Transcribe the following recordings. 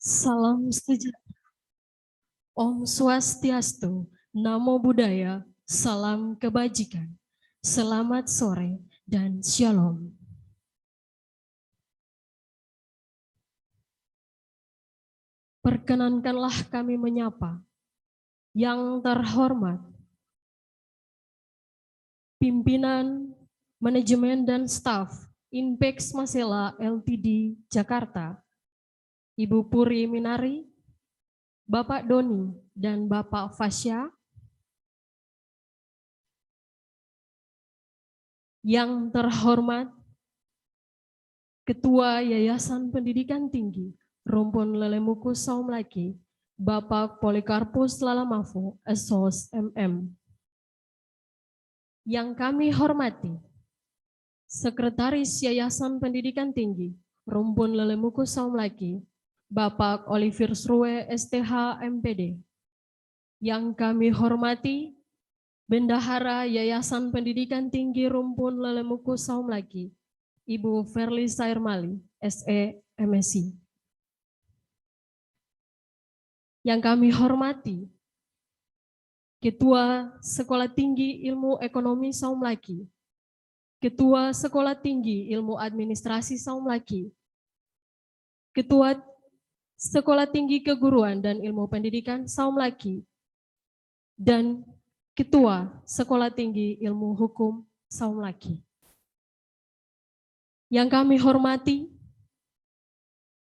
Salam sejahtera, Om Swastiastu, Namo Buddhaya, salam kebajikan, selamat sore, dan shalom. Perkenankanlah kami menyapa yang terhormat pimpinan, manajemen, dan staf Inpex Masela Ltd Jakarta, Ibu Puri Minari, Bapak Doni, dan Bapak Fasya. Yang terhormat Ketua Yayasan Pendidikan Tinggi Rumpun Lelemuku Saum Laki, Bapak Polikarpus Lalamafu, SOS MM. Yang kami hormati Sekretaris Yayasan Pendidikan Tinggi Rumpun Lelemuku Saum Laki, Bapak Olivier Srue, STH MPD. Yang kami hormati Bendahara Yayasan Pendidikan Tinggi Rumpun Lelemuku Saum Laki, Ibu Verly Sairmali, SE MSI. Yang kami hormati Ketua Sekolah Tinggi Ilmu Ekonomi Saum Laki, Ketua Sekolah Tinggi Ilmu Administrasi Saum Laki, Ketua Sekolah Tinggi Keguruan dan Ilmu Pendidikan Saum Laki, dan Ketua Sekolah Tinggi Ilmu Hukum Saum Laki. Yang kami hormati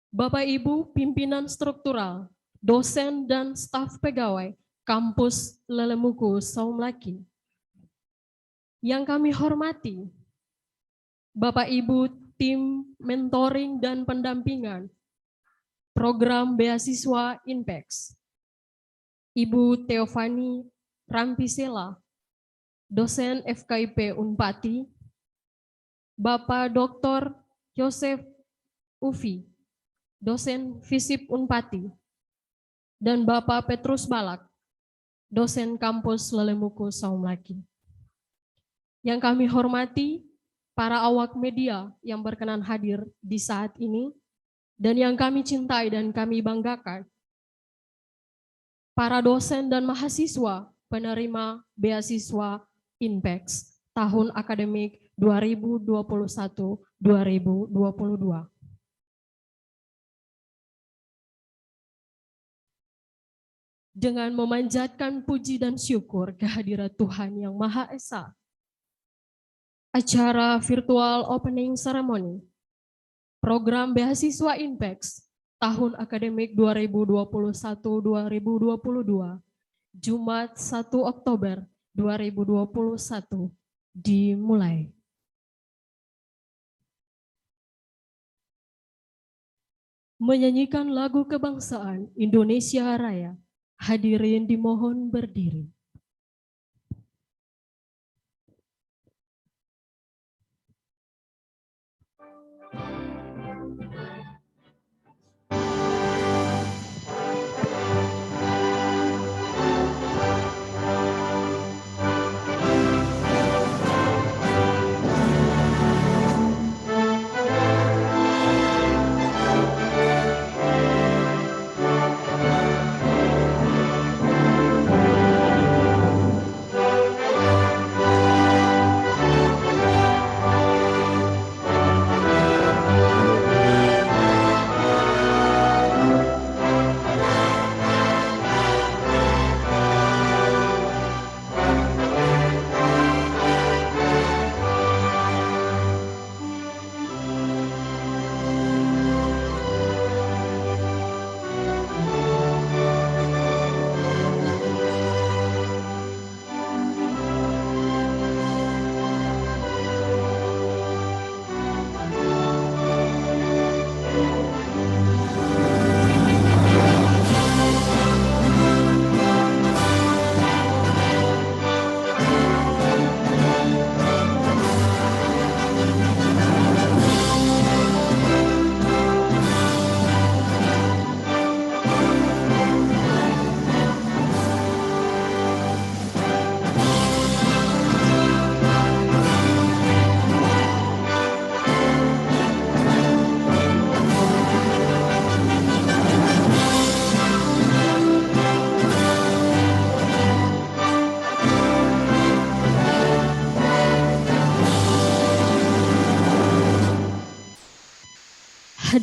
Bapak Ibu pimpinan struktural, dosen dan staf pegawai Kampus Lelemuku Saum Laki. Yang kami hormati Bapak Ibu tim mentoring dan pendampingan program beasiswa Inpex, Ibu Teofani Rampisela, dosen FKIP Unpati, Bapak Dr. Yosef Ufi, dosen FISIP Unpati, dan Bapak Petrus Balak, dosen kampus Lelemuku Saum Laki. Yang kami hormati para awak media yang berkenan hadir di saat ini, dan yang kami cintai dan kami banggakan, para dosen dan mahasiswa penerima beasiswa Inpex tahun akademik 2021-2022. Dengan memanjatkan puji dan syukur kehadirat Tuhan Yang Maha Esa, acara virtual opening ceremony program beasiswa Inpex tahun akademik 2021-2022, Jumat 1 Oktober 2021 dimulai. Menyanyikan lagu kebangsaan Indonesia Raya, hadirin dimohon berdiri.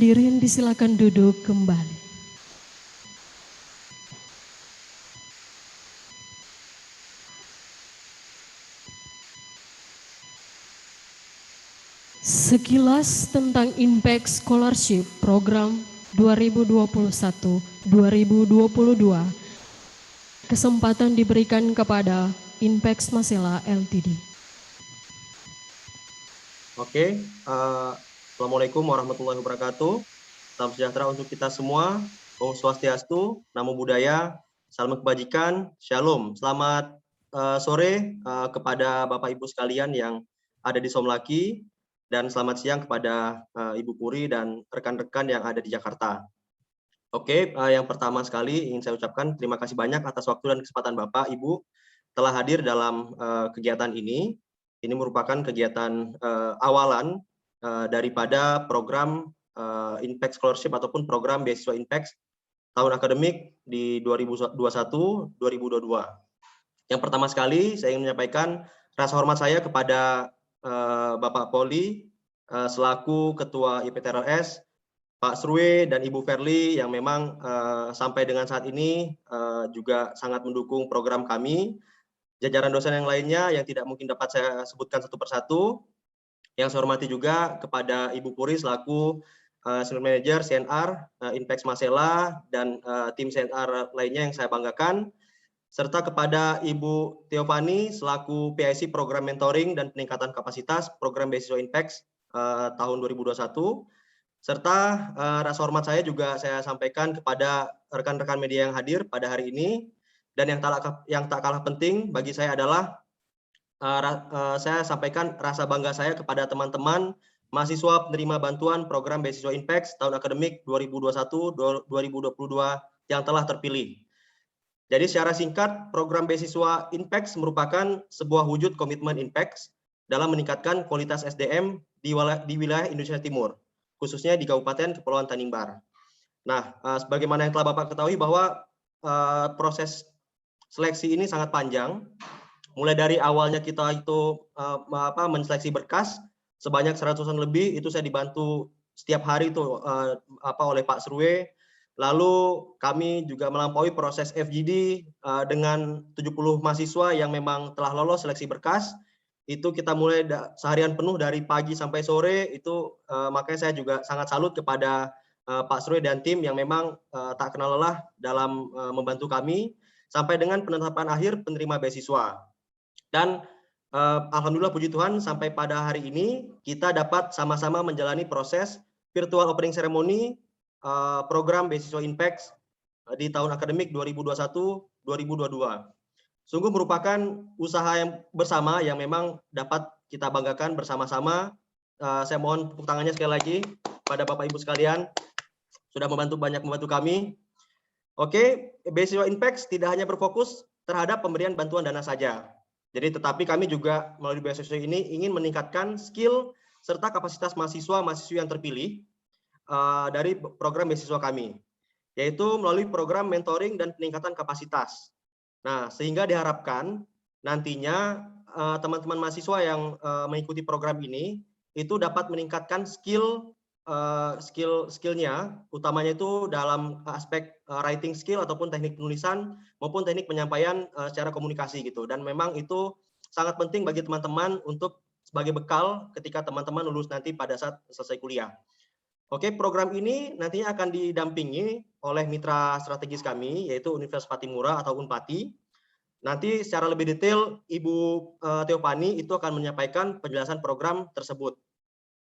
hadirin disilakan duduk kembali. Sekilas tentang Impact Scholarship Program 2021-2022, kesempatan diberikan kepada Impact Masela Ltd. Oke, Assalamualaikum warahmatullahi wabarakatuh. Salam sejahtera untuk kita semua. Om Swastiastu, Namo Buddhaya, salam kebajikan, Shalom. Selamat sore kepada Bapak Ibu sekalian yang ada di Somlaki, dan selamat siang kepada Ibu Puri dan rekan-rekan yang ada di Jakarta. Oke, yang pertama sekali ingin saya ucapkan terima kasih banyak atas waktu dan kesempatan Bapak Ibu telah hadir dalam kegiatan ini. Ini merupakan kegiatan awalan daripada program Impact Scholarship ataupun program beasiswa Impact tahun akademik di 2021-2022. Yang pertama sekali saya ingin menyampaikan rasa hormat saya kepada Bapak Poli selaku Ketua IPTRLS, Pak Srwe dan Ibu Verly yang memang sampai dengan saat ini juga sangat mendukung program kami. Jajaran dosen yang lainnya yang tidak mungkin dapat saya sebutkan satu persatu. Yang saya hormati juga kepada Ibu Puri selaku Senior Manager CNR Impact Masela dan tim CNR lainnya yang saya banggakan, serta kepada Ibu Teopani selaku PIC Program Mentoring dan Peningkatan Kapasitas Program Beasiswa Impact tahun 2021, serta rasa hormat saya juga saya sampaikan kepada rekan-rekan media yang hadir pada hari ini. Dan yang tak kalah penting bagi saya adalah saya sampaikan rasa bangga saya kepada teman-teman mahasiswa penerima bantuan program beasiswa Impact tahun akademik 2021-2022 yang telah terpilih. Jadi secara singkat, program beasiswa Impact merupakan sebuah wujud komitmen Impact dalam meningkatkan kualitas SDM di wilayah Indonesia Timur, khususnya di Kabupaten Kepulauan Tanimbar. Nah, sebagaimana yang telah Bapak ketahui bahwa proses seleksi ini sangat panjang. Mulai dari awalnya kita itu menseleksi berkas sebanyak 100-an lebih, itu saya dibantu setiap hari itu oleh Pak Srwe. Lalu kami juga melampaui proses FGD dengan 70 mahasiswa yang memang telah lolos seleksi berkas. Itu kita mulai seharian penuh dari pagi sampai sore, itu makanya saya juga sangat salut kepada Pak Srwe dan tim yang memang tak kenal lelah dalam membantu kami sampai dengan penetapan akhir penerima beasiswa. Dan alhamdulillah puji Tuhan sampai pada hari ini kita dapat sama-sama menjalani proses virtual opening ceremony program beasiswa Impact di tahun akademik 2021-2022. Sungguh merupakan usaha yang bersama yang memang dapat kita banggakan bersama-sama. Saya mohon tepuk tangannya sekali lagi pada Bapak Ibu sekalian sudah membantu kami. Oke, beasiswa Impact tidak hanya berfokus terhadap pemberian bantuan dana saja. Jadi tetapi kami juga melalui beasiswa ini ingin meningkatkan skill serta kapasitas mahasiswa-mahasiswi yang terpilih dari program beasiswa kami, yaitu melalui program mentoring dan peningkatan kapasitas. Nah, sehingga diharapkan nantinya teman-teman mahasiswa yang mengikuti program ini itu dapat meningkatkan skillnya, utamanya itu dalam aspek writing skill ataupun teknik penulisan maupun teknik penyampaian secara komunikasi gitu. Dan memang itu sangat penting bagi teman-teman untuk sebagai bekal ketika teman-teman lulus nanti pada saat selesai kuliah. Oke, program ini nantinya akan didampingi oleh mitra strategis kami, yaitu Universitas Patimura atau Unpati. Nanti secara lebih detail Ibu Teopani itu akan menyampaikan penjelasan program tersebut.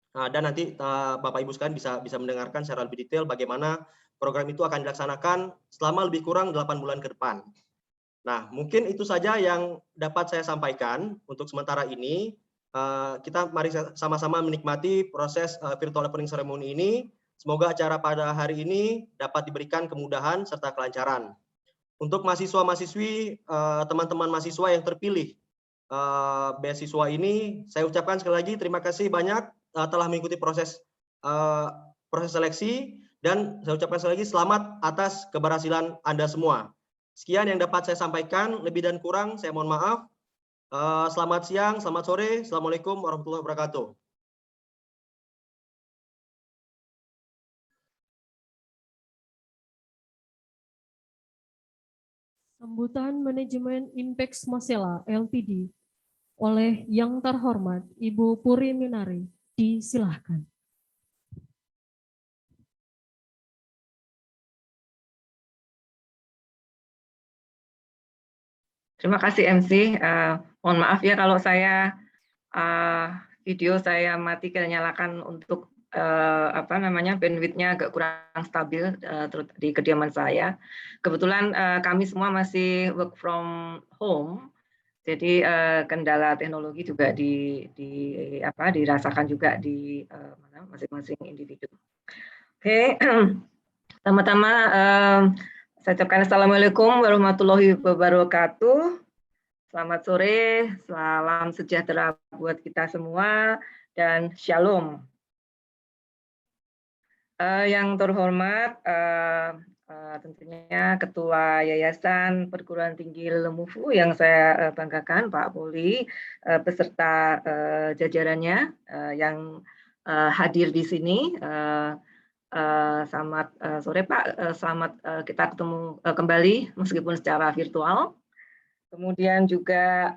Dan nanti Bapak Ibu sekalian bisa mendengarkan secara lebih detail bagaimana program itu akan dilaksanakan selama lebih kurang 8 bulan ke depan. Nah, mungkin itu saja yang dapat saya sampaikan untuk sementara ini. Kita mari sama-sama menikmati proses virtual opening ceremony ini. Semoga acara pada hari ini dapat diberikan kemudahan serta kelancaran. Untuk mahasiswa-mahasiswi, teman-teman mahasiswa yang terpilih beasiswa ini, saya ucapkan sekali lagi terima kasih banyak telah mengikuti proses seleksi, dan saya ucapkan sekali lagi selamat atas keberhasilan Anda semua. Sekian yang dapat saya sampaikan, lebih dan kurang saya mohon maaf. Selamat siang, selamat sore. Assalamualaikum warahmatullahi wabarakatuh. Sambutan Manajemen Impex Masela Ltd oleh yang terhormat Ibu Puri Minari, disilahkan. Terima kasih MC. Mohon maaf ya kalau saya video saya matikan nyalakan untuk bandwidth-nya agak kurang stabil di kediaman saya. Kebetulan kami semua masih work from home, jadi kendala teknologi juga dirasakan juga di masing-masing individu. Oke, pertama-tama saya ucapkan Assalamualaikum warahmatullahi wabarakatuh. Selamat sore, salam sejahtera buat kita semua, dan shalom. Yang terhormat, tentunya Ketua Yayasan Perguruan Tinggi Lemufu yang saya banggakan, Pak Poli, beserta jajarannya yang hadir di sini. Selamat sore Pak, selamat kita ketemu kembali meskipun secara virtual. Kemudian juga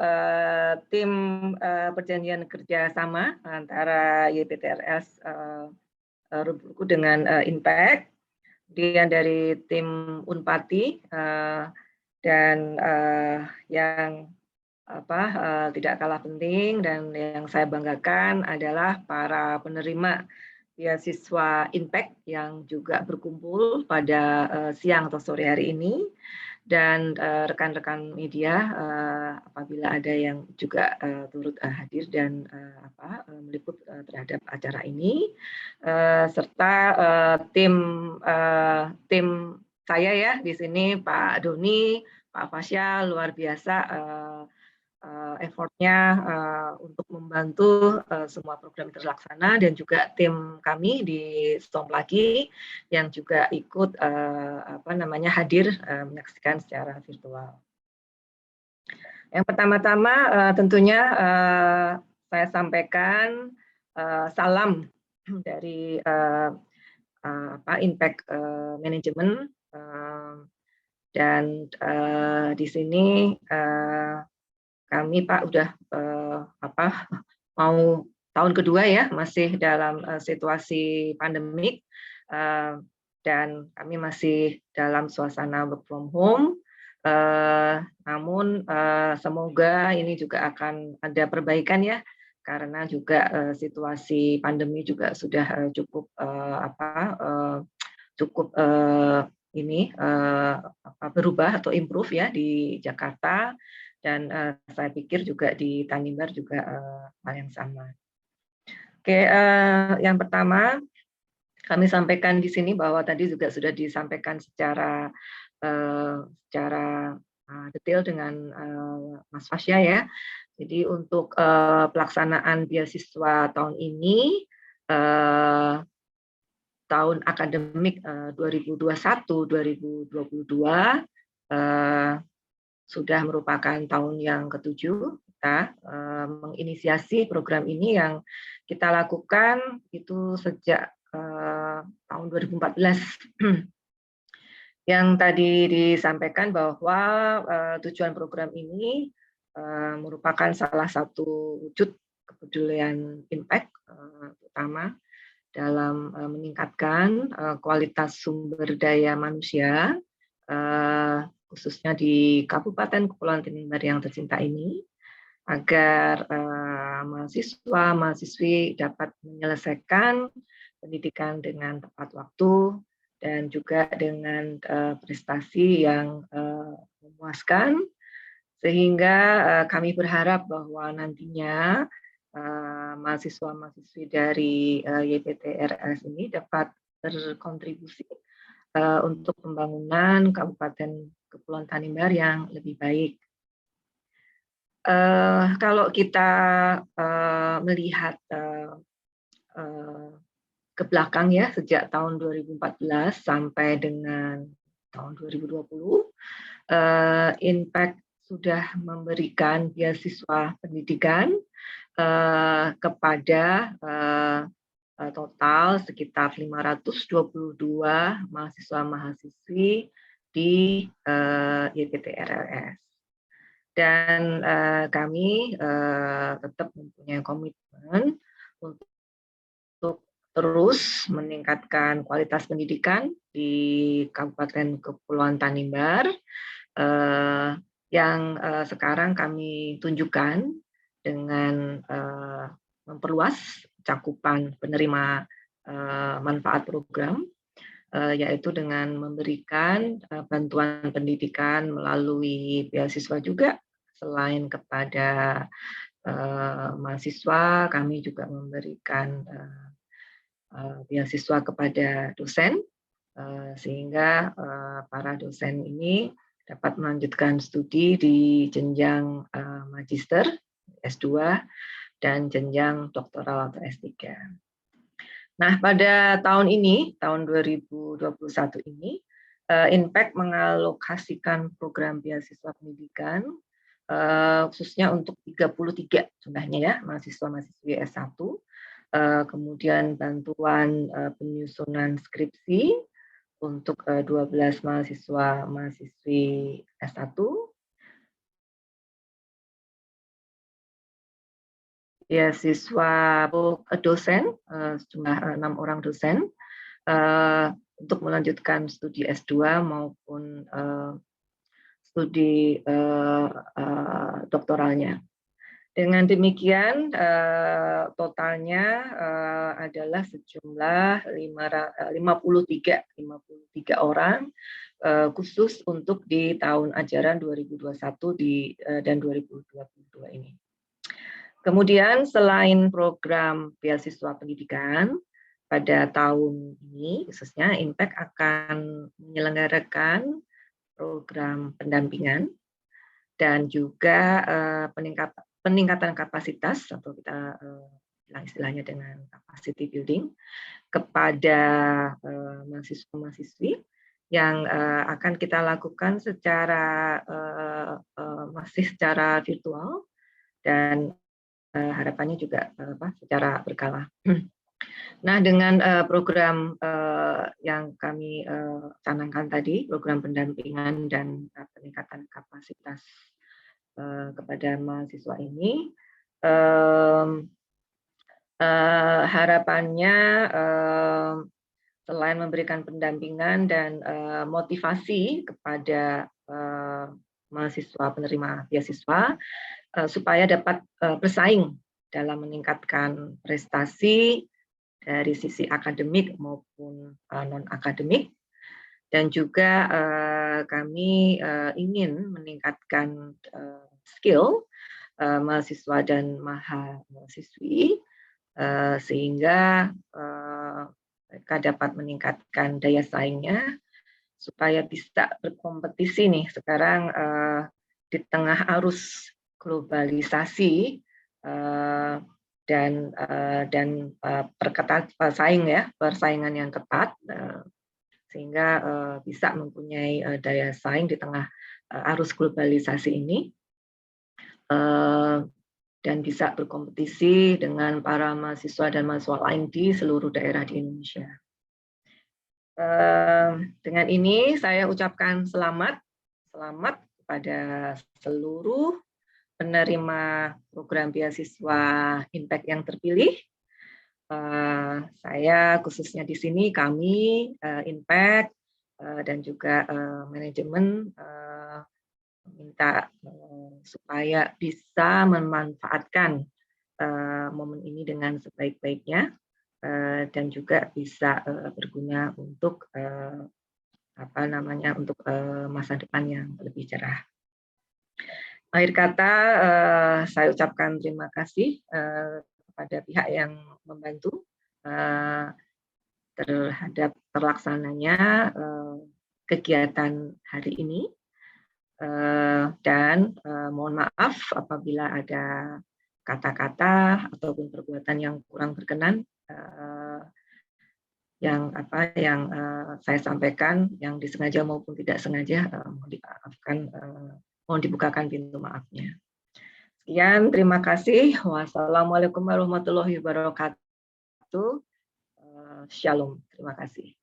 tim perjanjian kerjasama antara YPTRS Rubuku dengan Impact, kemudian dari tim Unpati, dan yang tidak kalah penting dan yang saya banggakan adalah para penerima beasiswa Impact yang juga berkumpul pada siang atau sore hari ini, dan rekan-rekan media apabila ada yang juga turut hadir dan meliput terhadap acara ini, serta tim saya ya di sini, Pak Doni, Pak Fasya, luar biasa effortnya untuk membantu semua program terlaksana, dan juga tim kami di Somlaki yang juga ikut hadir menyaksikan secara virtual. Yang pertama-tama tentunya saya sampaikan salam dari Impact Management, dan di sini kami Pak udah mau tahun kedua ya, masih dalam situasi pandemik, dan kami masih dalam suasana work from home. Namun semoga ini juga akan ada perbaikan ya, karena juga situasi pandemi juga sudah cukup berubah atau improve ya di Jakarta, dan saya pikir juga di Tanimbar juga hal yang sama. Oke, yang pertama kami sampaikan di sini bahwa tadi juga sudah disampaikan secara detail dengan Mas Fasya ya. Jadi untuk pelaksanaan beasiswa tahun ini, tahun akademik 2021-2022 sudah merupakan tahun yang ke-7 kita menginisiasi program ini, yang kita lakukan itu sejak tahun 2014. Yang tadi disampaikan bahwa tujuan program ini merupakan salah satu wujud kepedulian Impact, terutama dalam meningkatkan kualitas sumber daya manusia, khususnya di Kabupaten Kepulauan Tanimbar yang tercinta ini, agar mahasiswa-mahasiswi dapat menyelesaikan pendidikan dengan tepat waktu dan juga dengan prestasi yang memuaskan, sehingga kami berharap bahwa nantinya mahasiswa-mahasiswi dari YPTRS ini dapat berkontribusi untuk pembangunan Kabupaten Kepulauan Tanimbar yang lebih baik. Kalau kita melihat ke belakang ya, sejak tahun 2014 sampai dengan tahun 2020, Impact sudah memberikan beasiswa pendidikan kepada total sekitar 522 mahasiswa-mahasiswi di YPTRLS. Dan kami tetap mempunyai komitmen untuk terus meningkatkan kualitas pendidikan di Kabupaten Kepulauan Tanimbar yang sekarang kami tunjukkan dengan memperluas cakupan penerima manfaat program, yaitu dengan memberikan bantuan pendidikan melalui beasiswa juga. Selain kepada mahasiswa, kami juga memberikan beasiswa kepada dosen, sehingga para dosen ini dapat melanjutkan studi di jenjang magister, S2, dan jenjang doktoral atau S3. Nah, pada tahun ini, tahun 2021 ini, Impact mengalokasikan program beasiswa pendidikan, khususnya untuk 33 jumlahnya ya, mahasiswa-mahasiswi S1, kemudian bantuan penyusunan skripsi untuk 12 mahasiswa-mahasiswi S1, beasiswa dosen, sejumlah 6 orang dosen, untuk melanjutkan studi S2 maupun studi doktoralnya. Dengan demikian, totalnya adalah sejumlah 53 orang, khusus untuk di tahun ajaran 2021 dan 2022 ini. Kemudian selain program beasiswa pendidikan, pada tahun ini khususnya Impact akan menyelenggarakan program pendampingan dan juga peningkatan kapasitas, atau kita istilahnya dengan capacity building, kepada mahasiswa-mahasiswi yang akan kita lakukan masih secara virtual dan harapannya juga secara berkala. Nah, dengan program yang kami canangkan tadi, program pendampingan dan peningkatan kapasitas kepada mahasiswa ini, harapannya selain memberikan pendampingan dan motivasi kepada mahasiswa penerima beasiswa, supaya dapat bersaing dalam meningkatkan prestasi dari sisi akademik maupun non-akademik, dan juga kami ingin meningkatkan skill mahasiswa dan mahasiswi sehingga mereka dapat meningkatkan daya saingnya supaya bisa berkompetisi nih sekarang di tengah arus globalisasi dan persaingan yang ketat, sehingga bisa mempunyai daya saing di tengah arus globalisasi ini dan bisa berkompetisi dengan para mahasiswa dan mahasiswa lain di seluruh daerah di Indonesia. Dengan ini saya ucapkan selamat kepada seluruh penerima program beasiswa Impact yang terpilih. Saya khususnya di sini, kami Impact dan juga manajemen minta supaya bisa memanfaatkan momen ini dengan sebaik-baiknya dan juga bisa berguna untuk untuk masa depan yang lebih cerah. Akhir kata, saya ucapkan terima kasih kepada pihak yang membantu terhadap terlaksananya kegiatan hari ini, dan mohon maaf apabila ada kata-kata ataupun perbuatan yang kurang berkenan yang saya sampaikan, yang disengaja maupun tidak sengaja, mohon dimaafkan. Mohon dibukakan pintu maafnya. Sekian, terima kasih. Wassalamualaikum warahmatullahi wabarakatuh. Shalom, terima kasih.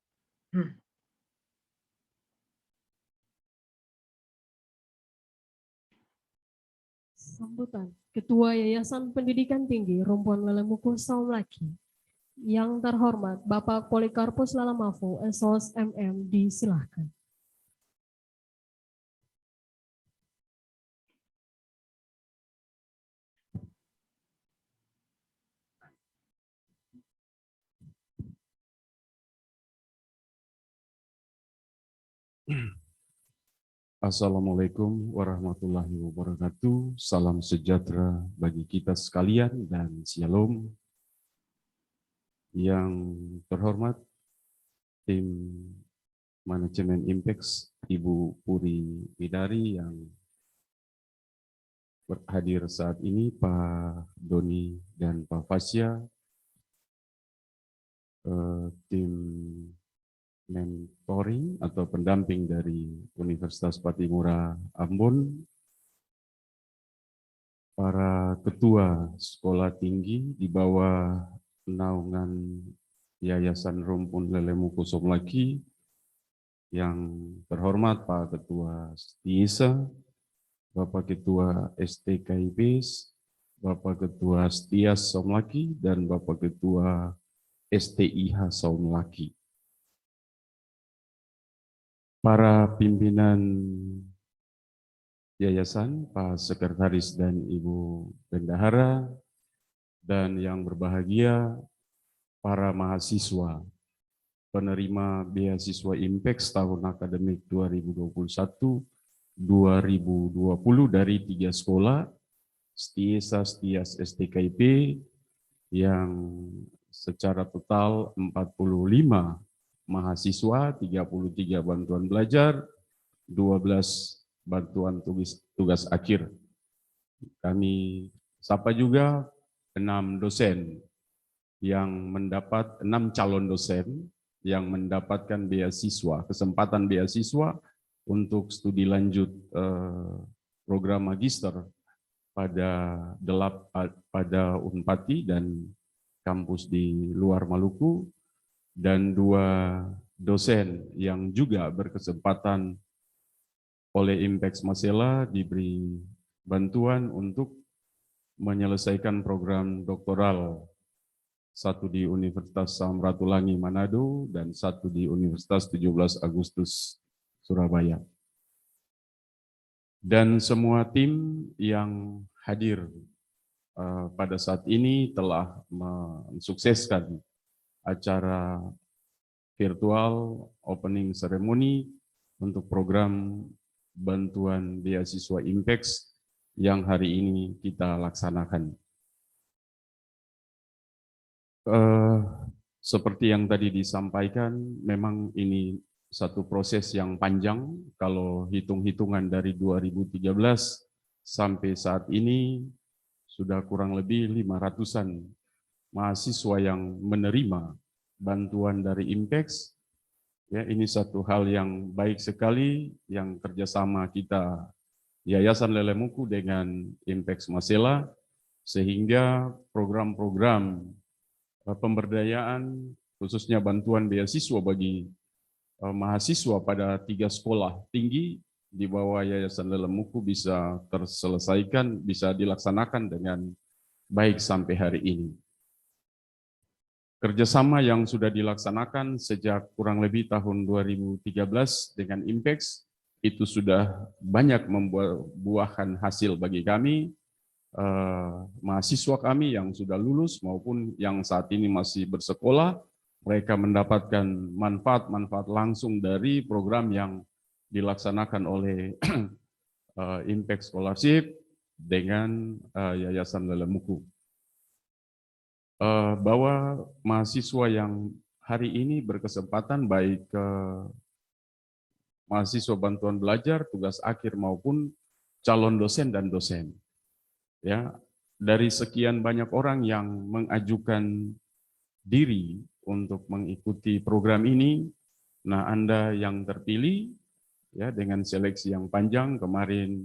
Sambutan Ketua Yayasan Pendidikan Tinggi Rumpuan Lelemuku Saumlaki. Yang terhormat Bapak Polikarpus Lalamafu, SOS MM, disilahkan. Assalamualaikum warahmatullahi wabarakatuh. Salam sejahtera bagi kita sekalian dan shalom. Yang terhormat tim manajemen Impex, Ibu Puri Widari yang hadir saat ini, Pak Doni dan Pak Fasya, tim mentoring atau pendamping dari Universitas Patimura Ambon, para ketua sekolah tinggi di bawah naungan Yayasan Rumpun Lelemuku Saumlaki, yang terhormat Pak Ketua STISA, Bapak Ketua STKIP, Bapak Ketua STIAS Saumlaki, dan Bapak Ketua STIH Saumlaki. Para pimpinan yayasan, Pak Sekretaris dan Ibu Bendahara, dan yang berbahagia para mahasiswa penerima beasiswa Impex tahun akademik 2021-2020 dari 3 sekolah, STISA, STIAS, STKIP, yang secara total 45 mahasiswa, 33 bantuan belajar, 12 bantuan tugas akhir. Kami sapa juga 6 dosen yang mendapat 6 calon dosen yang mendapatkan beasiswa, kesempatan beasiswa untuk studi lanjut program magister pada Unpati dan kampus di luar Maluku, dan 2 dosen yang juga berkesempatan oleh Impex Masela diberi bantuan untuk menyelesaikan program doktoral, satu di Universitas Samratulangi Manado dan satu di Universitas 17 Agustus Surabaya. Dan semua tim yang hadir pada saat ini telah mensukseskan acara virtual opening ceremony untuk program bantuan beasiswa Impex yang hari ini kita laksanakan. Seperti yang tadi disampaikan, memang ini satu proses yang panjang. Kalau hitung-hitungan dari 2013 sampai saat ini sudah kurang lebih 500-an mahasiswa yang menerima bantuan dari Impex. Ya, ini satu hal yang baik sekali yang kerjasama kita Yayasan Lelemuku dengan Impex Masela, sehingga program-program pemberdayaan khususnya bantuan beasiswa bagi mahasiswa pada 3 sekolah tinggi di bawah Yayasan Lelemuku bisa terselesaikan, bisa dilaksanakan dengan baik sampai hari ini. Kerjasama yang sudah dilaksanakan sejak kurang lebih tahun 2013 dengan Impex itu sudah banyak membuahkan hasil bagi kami, mahasiswa kami yang sudah lulus maupun yang saat ini masih bersekolah. Mereka mendapatkan manfaat-manfaat langsung dari program yang dilaksanakan oleh Impex Scholarship dengan Yayasan Lelemuku. Bahwa mahasiswa yang hari ini berkesempatan baik mahasiswa bantuan belajar, tugas akhir maupun calon dosen dan dosen. Ya, dari sekian banyak orang yang mengajukan diri untuk mengikuti program ini, nah Anda yang terpilih ya dengan seleksi yang panjang. Kemarin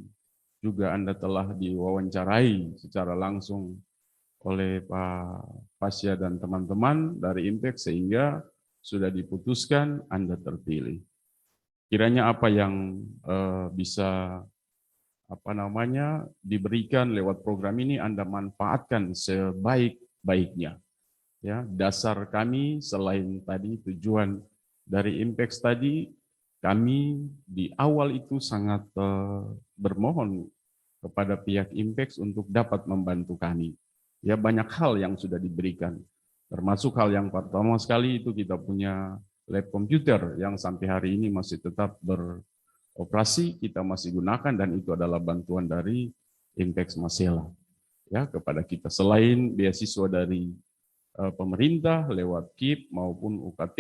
juga Anda telah diwawancarai secara langsung oleh Pak Fasya dan teman-teman dari Impex, sehingga sudah diputuskan Anda terpilih. Kiranya apa yang bisa diberikan lewat program ini Anda manfaatkan sebaik-baiknya. Ya, dasar kami selain tadi tujuan dari Impex tadi, kami di awal itu sangat bermohon kepada pihak Impex untuk dapat membantu kami. Ya, banyak hal yang sudah diberikan. Termasuk hal yang pertama sekali itu kita punya lab komputer yang sampai hari ini masih tetap beroperasi, kita masih gunakan dan itu adalah bantuan dari Impex Masela ya kepada kita. Selain beasiswa dari pemerintah lewat KIP maupun UKT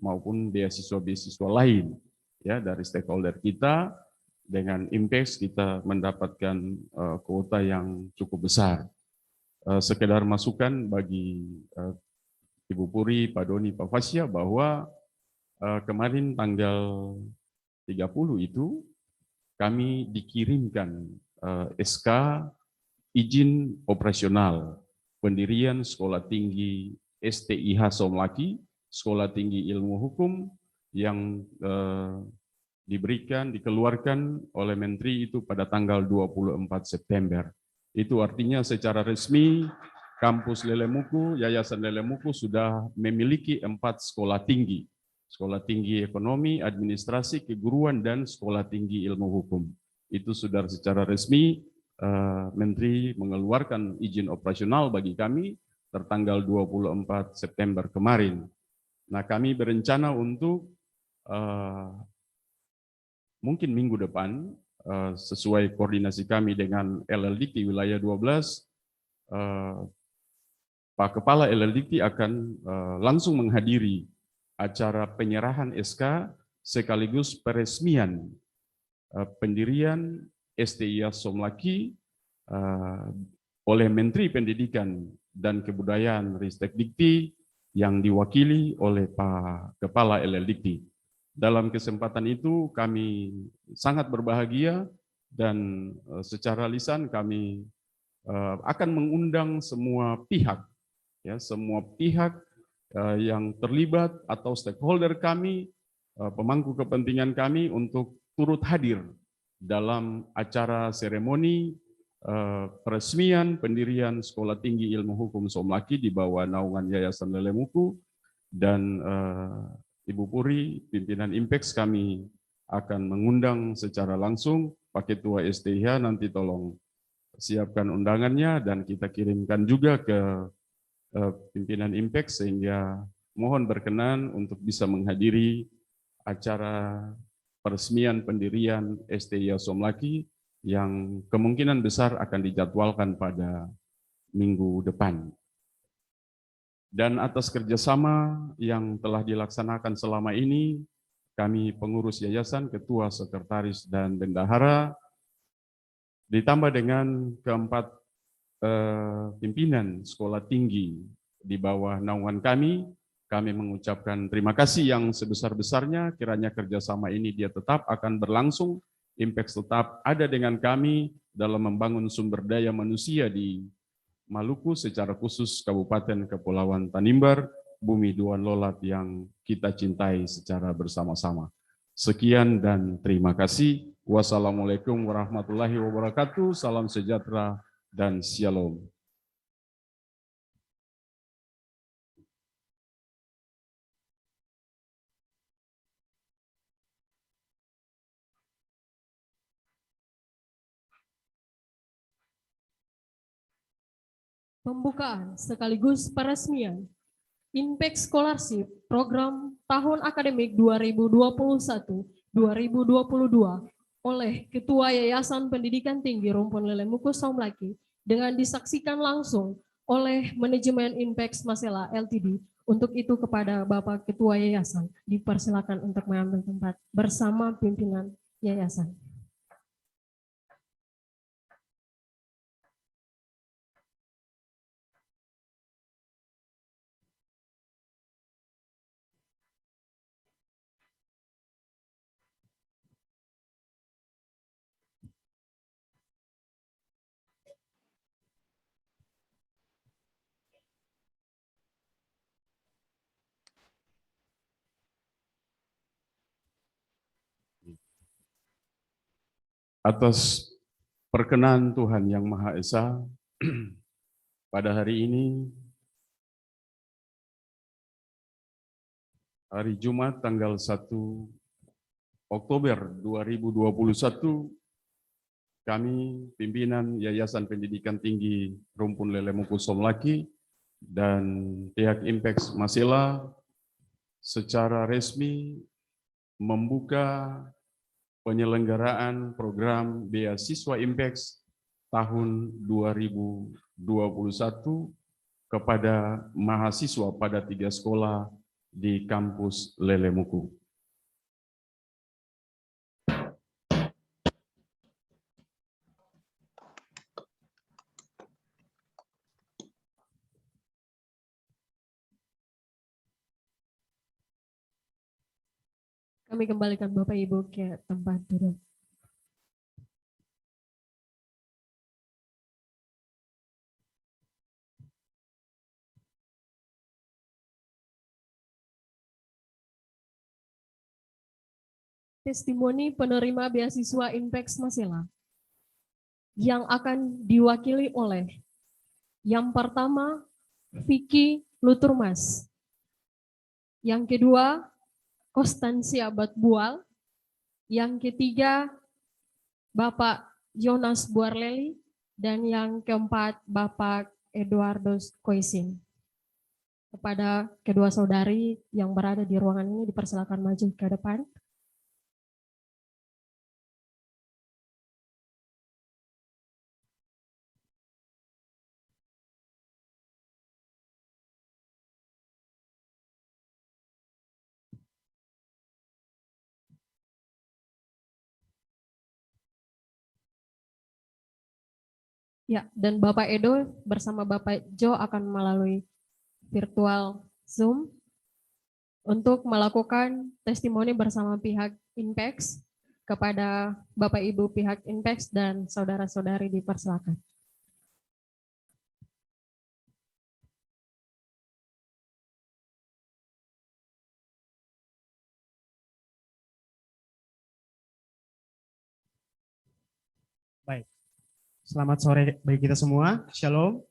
maupun beasiswa-beasiswa lain ya dari stakeholder kita, dengan Impex kita mendapatkan kuota yang cukup besar. Sekedar masukan bagi Ibu Puri, Pak Doni, Pak Fasya bahwa kemarin tanggal 30 itu kami dikirimkan SK izin operasional pendirian Sekolah Tinggi STIH Somlaki, Sekolah Tinggi Ilmu Hukum yang dikeluarkan oleh Menteri itu pada tanggal 24 September. Itu artinya secara resmi kampus Lelemuku, Yayasan Lelemuku sudah memiliki 4 sekolah tinggi. Sekolah Tinggi Ekonomi, Administrasi, Keguruan, dan Sekolah Tinggi Ilmu Hukum. Itu sudah secara resmi Menteri mengeluarkan izin operasional bagi kami tertanggal 24 September kemarin. Nah, kami berencana untuk mungkin minggu depan sesuai koordinasi kami dengan LLDIKTI wilayah 12, Pak Kepala LLDIKTI akan langsung menghadiri acara penyerahan SK sekaligus peresmian pendirian STIH Somlaki oleh Menteri Pendidikan dan Kebudayaan Ristek Dikti yang diwakili oleh Pak Kepala LLDIKTI. Dalam kesempatan itu kami sangat berbahagia dan secara lisan kami akan mengundang semua pihak, ya, semua pihak yang terlibat atau stakeholder kami, pemangku kepentingan kami untuk turut hadir dalam acara seremoni peresmian pendirian Sekolah Tinggi Ilmu Hukum Somlaki di bawah naungan Yayasan Lelemuku dan Ibu Puri, pimpinan Impex, kami akan mengundang secara langsung Pak Ketua STIH, nanti tolong siapkan undangannya dan kita kirimkan juga ke pimpinan Impex sehingga mohon berkenan untuk bisa menghadiri acara peresmian pendirian STIH Somlaki yang kemungkinan besar akan dijadwalkan pada minggu depan. Dan atas kerjasama yang telah dilaksanakan selama ini, kami pengurus yayasan, ketua, sekretaris, dan bendahara, ditambah dengan keempat pimpinan sekolah tinggi di bawah naungan kami mengucapkan terima kasih yang sebesar-besarnya. Kiranya kerjasama ini dia tetap akan berlangsung, Impex tetap ada dengan kami dalam membangun sumber daya manusia di Maluku, secara khusus Kabupaten Kepulauan Tanimbar, bumi Duan Lolat yang kita cintai secara bersama-sama. Sekian dan terima kasih. Wassalamualaikum warahmatullahi wabarakatuh. Salam sejahtera dan shalom. Pembukaan sekaligus peresmian Impex Scholarship Program Tahun Akademik 2021-2022 oleh Ketua Yayasan Pendidikan Tinggi Rumpun Lelemuku Somlaki dengan disaksikan langsung oleh Manajemen Impex Masela Ltd. Untuk itu kepada Bapak Ketua Yayasan dipersilakan untuk mengambil tempat bersama pimpinan Yayasan. Atas Perkenan Tuhan Yang Maha Esa, pada hari ini, hari Jumat tanggal 1 Oktober 2021, kami pimpinan Yayasan Pendidikan Tinggi Rumpun Lelemuku Somlaki dan pihak Impex Masela secara resmi membuka penyelenggaraan program beasiswa Impex tahun 2021 kepada mahasiswa pada 3 sekolah di kampus Lelemuku. Kami kembalikan Bapak Ibu ke tempat duduk. Testimoni penerima beasiswa Impex Masela yang akan diwakili oleh yang pertama Vicky Luturmas, yang kedua Konstansia Batbual, yang ketiga Bapak Jonas Buarleli, dan yang keempat Bapak Eduardos Koisin. Kepada kedua saudari yang berada di ruangan ini dipersilakan maju ke depan. Ya, dan Bapak Edo bersama Bapak Jo akan melalui virtual Zoom untuk melakukan testimoni bersama pihak Impex. Kepada Bapak Ibu pihak Impex dan saudara-saudari dipersilakan. Baik, selamat sore bagi kita semua. Shalom.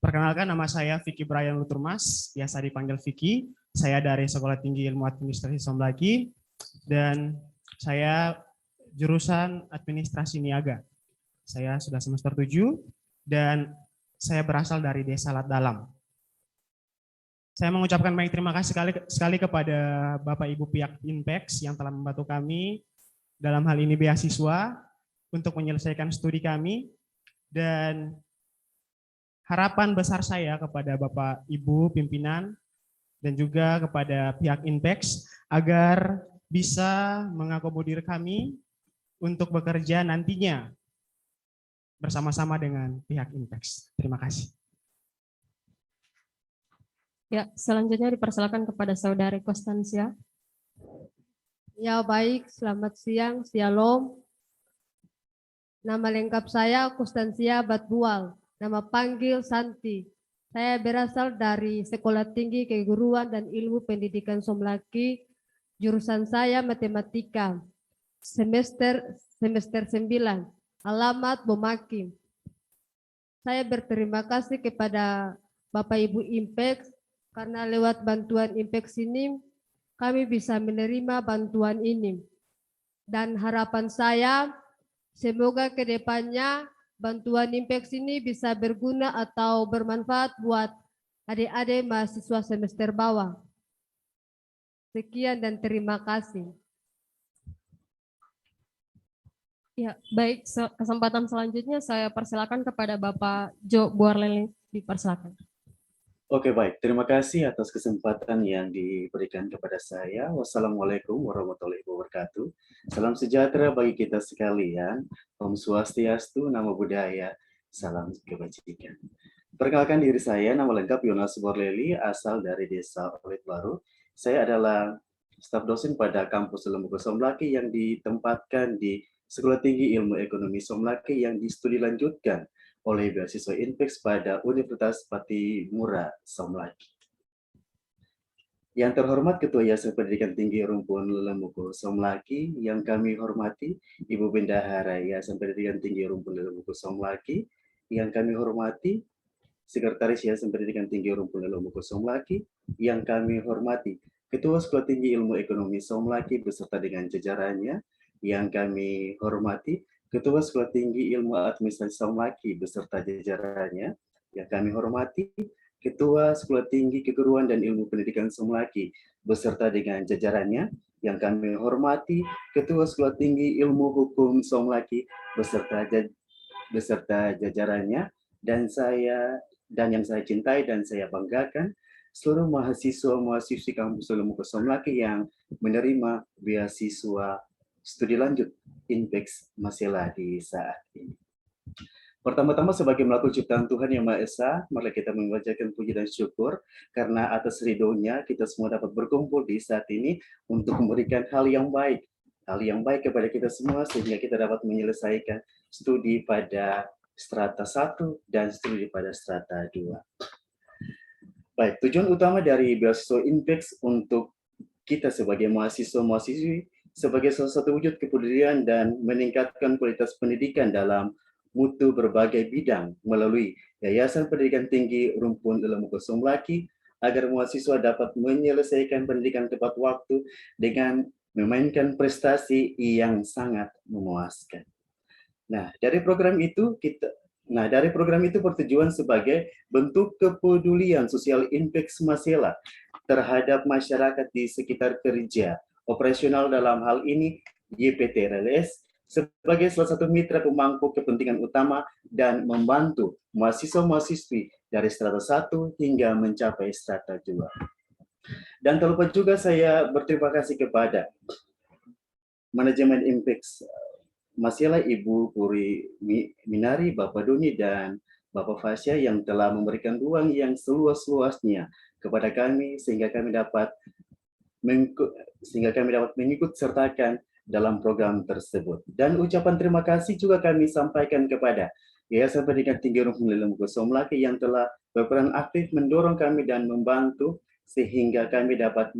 Perkenalkan, nama saya Vicky Brian Luturmas, biasa dipanggil Vicky. Saya dari Sekolah Tinggi Ilmu Administrasi Somlaki dan saya jurusan Administrasi Niaga. Saya sudah semester 7 dan saya berasal dari Desa Lat Dalam. Saya mengucapkan banyak terima kasih sekali kepada Bapak Ibu pihak Impex yang telah membantu kami dalam hal ini beasiswa untuk menyelesaikan studi kami, dan harapan besar saya kepada Bapak Ibu pimpinan dan juga kepada pihak Impex agar bisa mengakomodir kami untuk bekerja nantinya bersama-sama dengan pihak Impex. Terima kasih. Ya, selanjutnya dipersilakan kepada saudari Konstansia. Ya baik, selamat siang, shalom. Nama lengkap saya Konstansia Batbual, nama panggil Santi. Saya berasal dari Sekolah Tinggi Keguruan dan Ilmu Pendidikan Somlaki, jurusan saya Matematika, semester 9, alamat Bomaki. Saya berterima kasih kepada Bapak Ibu Impex karena lewat bantuan Impex ini kami bisa menerima bantuan ini. Dan harapan saya semoga ke depannya bantuan Impex ini bisa berguna atau bermanfaat buat adik-adik mahasiswa semester bawah. Sekian dan terima kasih. Ya, baik, kesempatan selanjutnya saya persilakan kepada Bapak Jo Buarleli, dipersilakan. Oke, baik. Terima kasih atas kesempatan yang diberikan kepada saya. Wassalamualaikum warahmatullahi wabarakatuh. Salam sejahtera bagi kita sekalian. Om Swastiastu, Namo Buddhaya, salam kebajikan. Perkenalkan diri saya, nama lengkap Jonas Buarleli, asal dari Desa Olit Baru. Saya adalah staf dosen pada kampus Lelemuku Somlaki yang ditempatkan di Sekolah Tinggi Ilmu Ekonomi Somlaki yang studi lanjutkan oleh beasiswa Impex pada Universitas Patimura Somlaki. Yang terhormat Ketua Yayasan Pendidikan Tinggi Rumpun Lelemuku Somlaki, yang kami hormati Ibu Bendahara Yayasan Pendidikan Tinggi Rumpun Lelemuku Somlaki, yang kami hormati Sekretaris Yayasan Pendidikan Tinggi Rumpun Lelemuku Somlaki, yang kami hormati Ketua Sekolah Tinggi Ilmu Ekonomi Somlaki beserta dengan jajarannya, yang kami hormati Ketua Sekolah Tinggi Ilmu Administrasi Somlaki beserta jajarannya, yang kami hormati Ketua Sekolah Tinggi Keguruan dan Ilmu Pendidikan Somlaki beserta dengan jajarannya, yang kami hormati Ketua Sekolah Tinggi Ilmu Hukum Somlaki beserta jajarannya, dan yang saya cintai dan saya banggakan seluruh mahasiswa-mahasiswi kampus Lelemuku Somlaki yang menerima beasiswa studi lanjut INPEX Masela di saat ini. Pertama-tama sebagai melakukan ciptaan Tuhan Yang Maha Esa, mari kita mengucapkan puji dan syukur karena atas ridho-Nya kita semua dapat berkumpul di saat ini untuk memberikan hal yang baik kepada kita semua sehingga kita dapat menyelesaikan studi pada strata 1 dan studi pada strata 2. Baik, tujuan utama dari beasiswa INPEX untuk kita sebagai mahasiswa-mahasiswi sebagai salah satu wujud kepedulian dan meningkatkan kualitas pendidikan dalam mutu berbagai bidang melalui Yayasan Pendidikan Tinggi Rumpun Lelemuku Somlaki agar mahasiswa dapat menyelesaikan pendidikan tepat waktu dengan memainkan prestasi yang sangat memuaskan. Dari program itu bertujuan sebagai bentuk kepedulian sosial INPEX Masela terhadap masyarakat di sekitar kerja operasional, dalam hal ini YPT RLS, sebagai salah satu mitra pemangku kepentingan utama dan membantu mahasiswa-mahasiswi dari strata 1 hingga mencapai strata 2. Dan tak lupa juga saya berterima kasih kepada manajemen INPEX Masela, Ibu Puri Minari, Bapak Doni, dan Bapak Fasya yang telah memberikan ruang yang seluas-luasnya kepada kami sehingga kami dapat mengikut sertakan dalam program tersebut. Dan ucapan terima kasih juga kami sampaikan kepada Yayasan Pendidikan Tinggi Rumpun Lelemuku Somlaki yang telah berperan aktif mendorong kami dan membantu sehingga kami dapat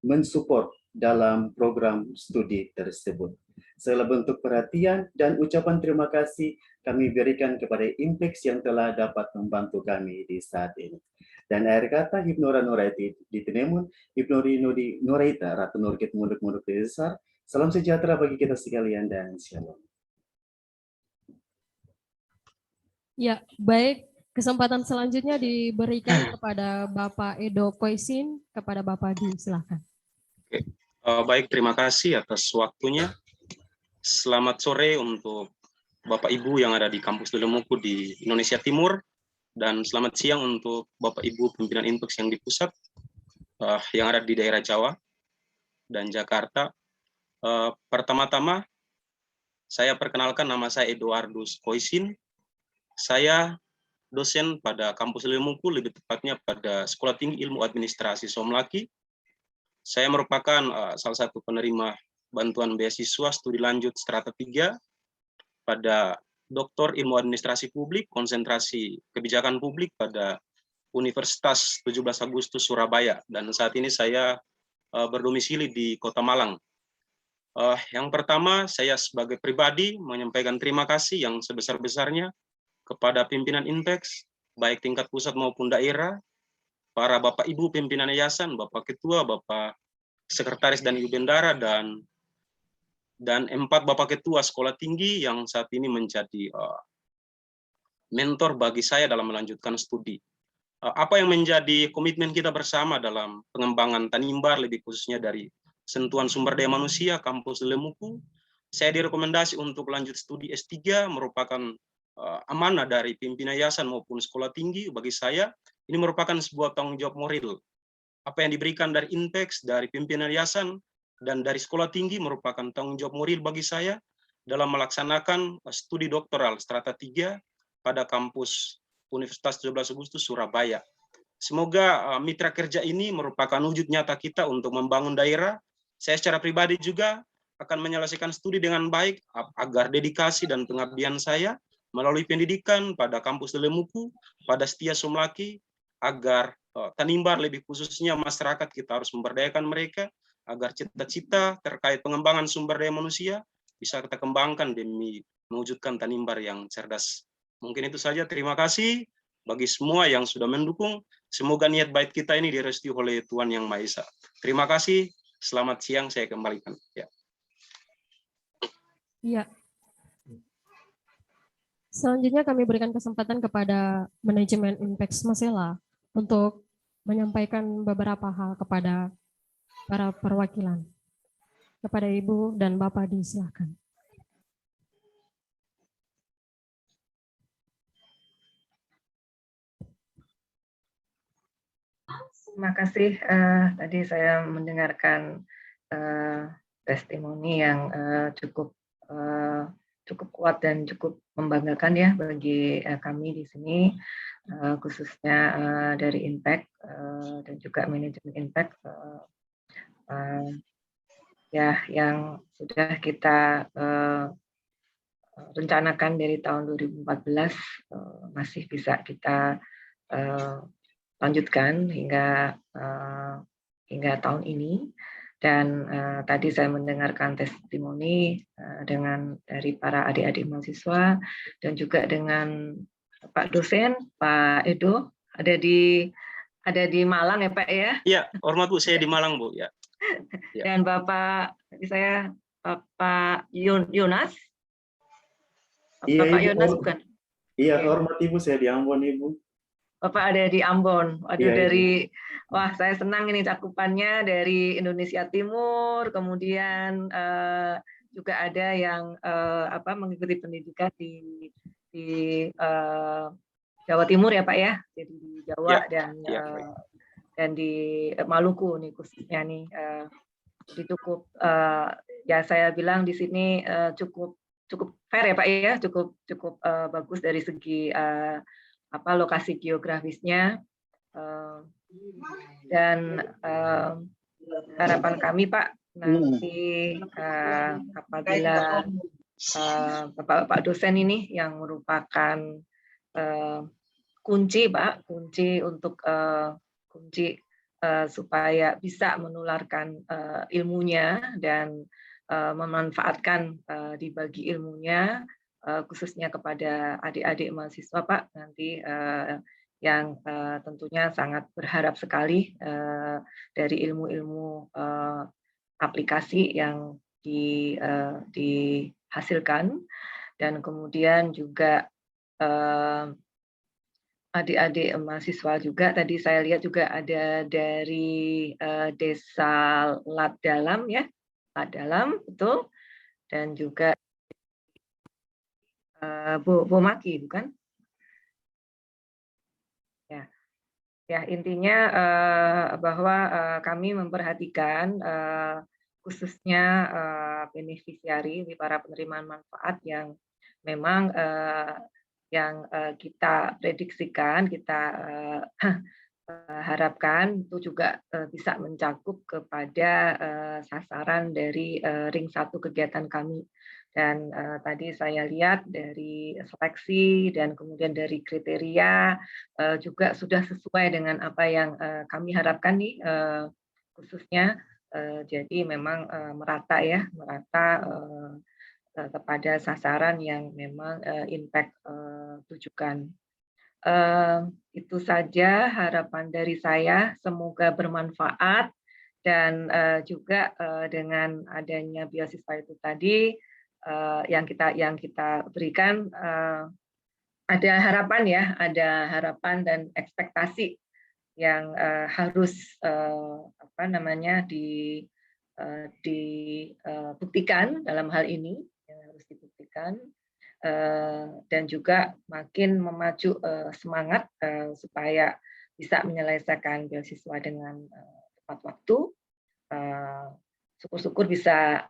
mensupport dalam program studi tersebut. Segala bentuk perhatian dan ucapan terima kasih kami berikan kepada INPEX yang telah dapat membantu kami di saat ini. Dan akhir kata, Hipnora Nuraiti di Tinemun, Hipnori Nudi Nuraita, Ratu Nurkit Munduk Besar. Salam sejahtera bagi kita sekalian dan shalom. Ya, baik. Kesempatan selanjutnya diberikan kepada Bapak Edo Koisin, kepada Bapak Di, silakan. Oke. Baik, terima kasih atas waktunya. Selamat sore untuk Bapak Ibu yang ada di kampus Lelemuku di Indonesia Timur, dan selamat siang untuk Bapak Ibu pimpinan INPEX yang di pusat, yang ada di daerah Jawa dan Jakarta. Pertama-tama, saya perkenalkan, nama saya Eduardus Koisin. Saya dosen pada kampus Lelemuku, lebih tepatnya pada Sekolah Tinggi Ilmu Administrasi Somlaki. Saya merupakan salah satu penerima bantuan beasiswa studi lanjut strata 3 pada Doktor Ilmu Administrasi Publik, konsentrasi kebijakan publik pada Universitas 17 Agustus Surabaya, dan saat ini saya berdomisili di Kota Malang. Yang pertama, saya sebagai pribadi menyampaikan terima kasih yang sebesar-besarnya kepada pimpinan INPEX, baik tingkat pusat maupun daerah, para Bapak Ibu pimpinan yayasan, Bapak Ketua, Bapak Sekretaris dan Ibu Bendara, dan 4 Bapak Ketua Sekolah Tinggi yang saat ini menjadi mentor bagi saya dalam melanjutkan studi. Apa yang menjadi komitmen kita bersama dalam pengembangan Tanimbar, lebih khususnya dari sentuhan sumber daya manusia kampus Lelemuku, saya direkomendasi untuk lanjut studi S3 merupakan amanah dari pimpinan yayasan maupun sekolah tinggi. Bagi saya, ini merupakan sebuah tanggung jawab moral. Apa yang diberikan dari INPEX, dari pimpinan yayasan, dan dari sekolah tinggi merupakan tanggung jawab moral bagi saya dalam melaksanakan studi doktoral strata 3 pada kampus Universitas 17 Agustus Surabaya. Semoga mitra kerja ini merupakan wujud nyata kita untuk membangun daerah. Saya secara pribadi juga akan menyelesaikan studi dengan baik agar dedikasi dan pengabdian saya melalui pendidikan pada kampus Lelemuku, pada Setia Somlaki, agar Tanimbar, lebih khususnya masyarakat, kita harus memberdayakan mereka agar cita-cita terkait pengembangan sumber daya manusia bisa kita kembangkan demi mewujudkan Tanimbar yang cerdas. Mungkin itu saja. Terima kasih bagi semua yang sudah mendukung. Semoga niat baik kita ini direstui oleh Tuhan Yang Maha Esa. Terima kasih. Selamat siang, saya kembalikan. Ya. Iya. Selanjutnya kami berikan kesempatan kepada manajemen Impex Masela untuk menyampaikan beberapa hal kepada para perwakilan. Kepada Ibu dan Bapak disilakan. Terima kasih. Tadi saya mendengarkan testimoni yang cukup kuat dan cukup membanggakan ya bagi kami di sini, khususnya dari Impact dan juga manajemen Impact ya yang sudah kita rencanakan dari tahun 2014 masih bisa kita lanjutkan hingga tahun ini. Dan tadi saya mendengarkan testimoni dari para adik-adik mahasiswa dan juga dengan Pak dosen, Pak Edo, ada di Malang ya Pak ya? Iya, hormat Bu, saya di Malang Bu ya. Dan Bapak Yonas? Iya, Bapak Ibu. Yonas bukan? Iya, hormat Ibu, saya di Ambon Ibu. Bapak ada di Ambon. Aduh, Iya, wah saya senang ini cakupannya dari Indonesia Timur, kemudian juga ada yang mengikuti pendidikan di Jawa Timur ya Pak ya, jadi di Jawa dan di Maluku nih khususnya nih. Jadi cukup ya saya bilang di sini cukup fair ya Pak ya, cukup bagus dari segi lokasi geografisnya, dan harapan kami Pak nanti apabila Bapak dosen ini yang merupakan kunci Pak, kunci untuk supaya bisa menularkan ilmunya dan memanfaatkan dibagi ilmunya khususnya kepada adik-adik mahasiswa Pak nanti yang tentunya sangat berharap sekali dari ilmu-ilmu aplikasi yang dihasilkan, dan kemudian juga adik-adik mahasiswa juga tadi saya lihat juga ada dari Desa Lat Dalam ya, Lat Dalam betul, dan juga Bu Maki bukan? Ya intinya bahwa kami memperhatikan khususnya beneficiari di para penerimaan manfaat yang memang yang kita prediksikan, kita harapkan itu juga bisa mencakup kepada sasaran dari ring 1 kegiatan kami. Dan tadi saya lihat dari seleksi dan kemudian dari kriteria juga sudah sesuai dengan apa yang kami harapkan nih khususnya. Jadi memang merata ya, kepada sasaran yang memang Impact tujukan. Itu saja harapan dari saya, semoga bermanfaat, dan juga dengan adanya beasiswa itu tadi yang kita berikan ada harapan ya, ada harapan dan ekspektasi yang harus dibuktikan dalam hal ini, yang harus dibuktikan. Dan juga makin memacu semangat supaya bisa menyelesaikan beasiswa dengan tepat waktu. Syukur-syukur bisa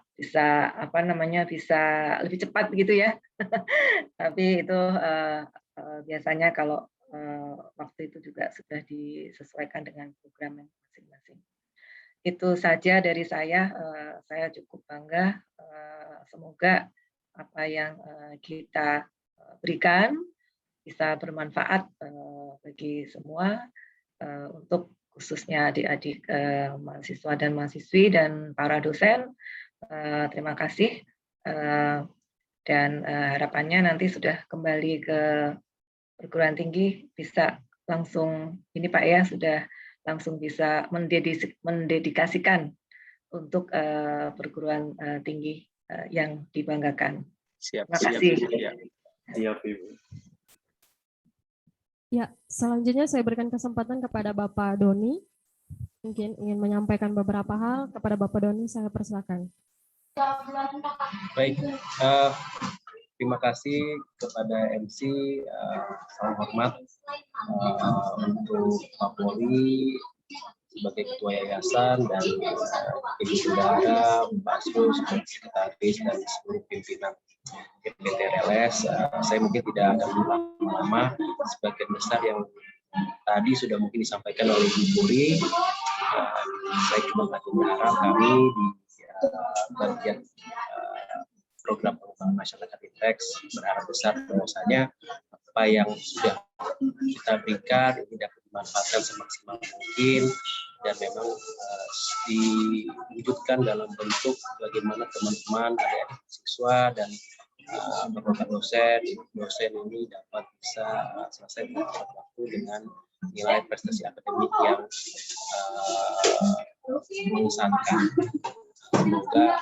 lebih cepat begitu ya. Tapi itu biasanya kalau waktu itu juga sudah disesuaikan dengan program yang masing-masing. Itu saja dari saya cukup bangga. Semoga apa yang kita berikan bisa bermanfaat bagi semua, untuk khususnya adik-adik mahasiswa dan mahasiswi dan para dosen, terima kasih. Dan harapannya nanti sudah kembali ke perguruan tinggi bisa langsung, ini Pak ya, sudah langsung bisa mendedikasikan untuk perguruan tinggi yang dibanggakan. Siap, Terima siap, kasih. ya. Siap, Ibu. Ya, selanjutnya saya berikan kesempatan kepada Bapak Doni. Mungkin ingin menyampaikan beberapa hal. Kepada Bapak Doni, saya persilakan. Baik, terima kasih kepada MC, salam hormat untuk Pak Poli sebagai Ketua Yayasan dan Ibu Bendahara, Pak Asrul sebagai Sekretaris dan seluruh pimpinan YPT RLS. Saya mungkin tidak akan lama-lama, sebagian besar yang tadi sudah mungkin disampaikan oleh Ibu Puri. Saya cuma berharap kami di bagian program pengembangan masyarakat INTEX berharap besar bahwasanya apa yang sudah kita berikan ini dapat dimanfaatkan semaksimal mungkin dan memang diwujudkan dalam bentuk bagaimana teman-teman adik-adik siswa dan beberapa dosen ini dapat bisa selesai tepat waktu dengan nilai prestasi akademik yang mengesankan. Semoga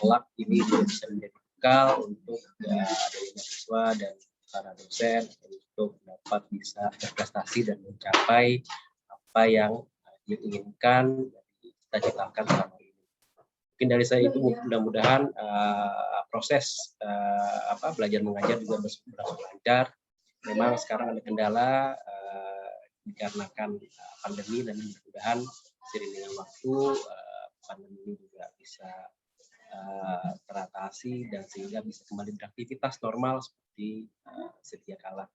kelak ini bisa menjadi bekal untuk adik-adik mahasiswa dan para dosen untuk dapat bisa berprestasi dan mencapai apa yang diinginkan dan cita-citakan selama ini. Mungkin dari saya itu mudah-mudahan proses belajar mengajar juga berlangsung lancar. Memang sekarang ada kendala dikarenakan pandemi dan mudah-mudahan seiring dengan waktu pandemi ini juga bisa teratasi dan sehingga bisa kembali beraktivitas normal seperti sedia kala.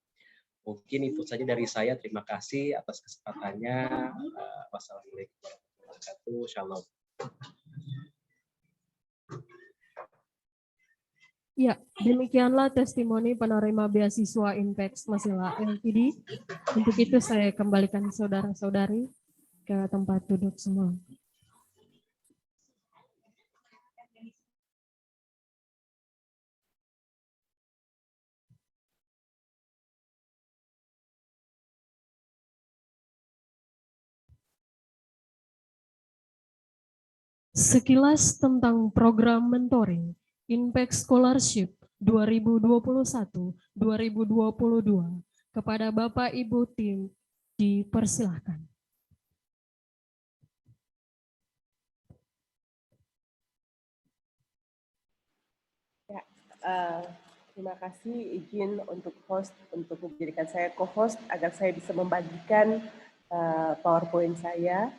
Mungkin itu saja dari saya. Terima kasih atas kesempatannya. Wassalamualaikum warahmatullahi wabarakatuh. Shalom. Ya, demikianlah testimoni penerima beasiswa INTEX Masila LTD. Untuk itu saya kembalikan saudara-saudari ke tempat duduk semua. Sekilas tentang program mentoring INPEX Scholarship 2021-2022 kepada Bapak Ibu tim dipersilahkan. Ya, terima kasih izin untuk menjadikan saya co-host agar saya bisa membagikan PowerPoint saya.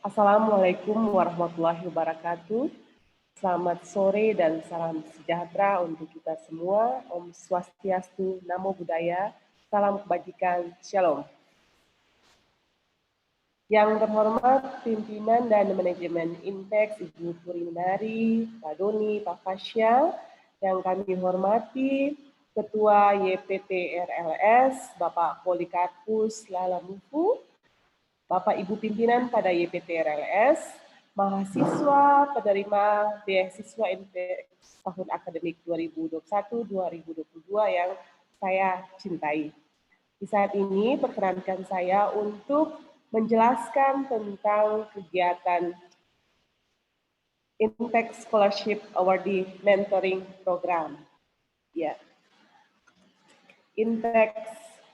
Assalamualaikum warahmatullahi wabarakatuh. Selamat sore dan salam sejahtera untuk kita semua. Om Swastiastu, Namo Buddhaya, salam kebajikan, Shalom. Yang terhormat pimpinan dan manajemen INTEX, Ibu Puri Mendari, Pak Doni, Pak Fasya, yang kami hormati Ketua YPT RLS, Bapak Polikarpus Lalamufu, Bapak Ibu pimpinan pada YPT RLS, mahasiswa penerima beasiswa INTEX tahun akademik 2021-2022 yang saya cintai. Di saat ini perkenankan saya untuk menjelaskan tentang kegiatan INTEX Scholarship Awardee Mentoring Program. Ya. INTEX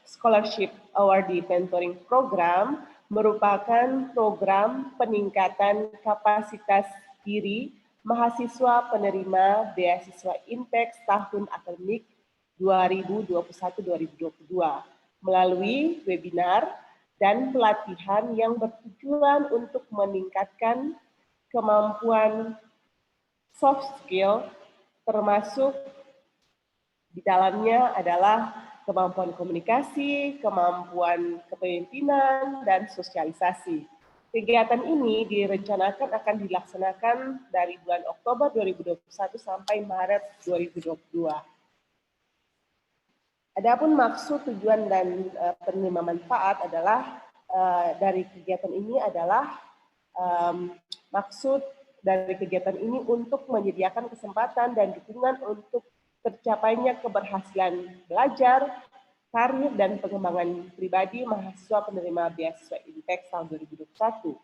Scholarship Awardee Mentoring Program merupakan program peningkatan kapasitas diri mahasiswa penerima beasiswa INTEX tahun akademik 2021-2022 melalui webinar dan pelatihan yang bertujuan untuk meningkatkan kemampuan soft skill, termasuk di dalamnya adalah kemampuan komunikasi, kemampuan kepemimpinan, dan sosialisasi. Kegiatan ini direncanakan akan dilaksanakan dari bulan Oktober 2021 sampai Maret 2022. Adapun maksud, tujuan, dan penerima manfaat adalah dari kegiatan ini adalah maksud dari kegiatan ini untuk menyediakan kesempatan dan dukungan untuk tercapainya keberhasilan belajar, karir, dan pengembangan pribadi mahasiswa penerima beasiswa INTEX tahun 2021.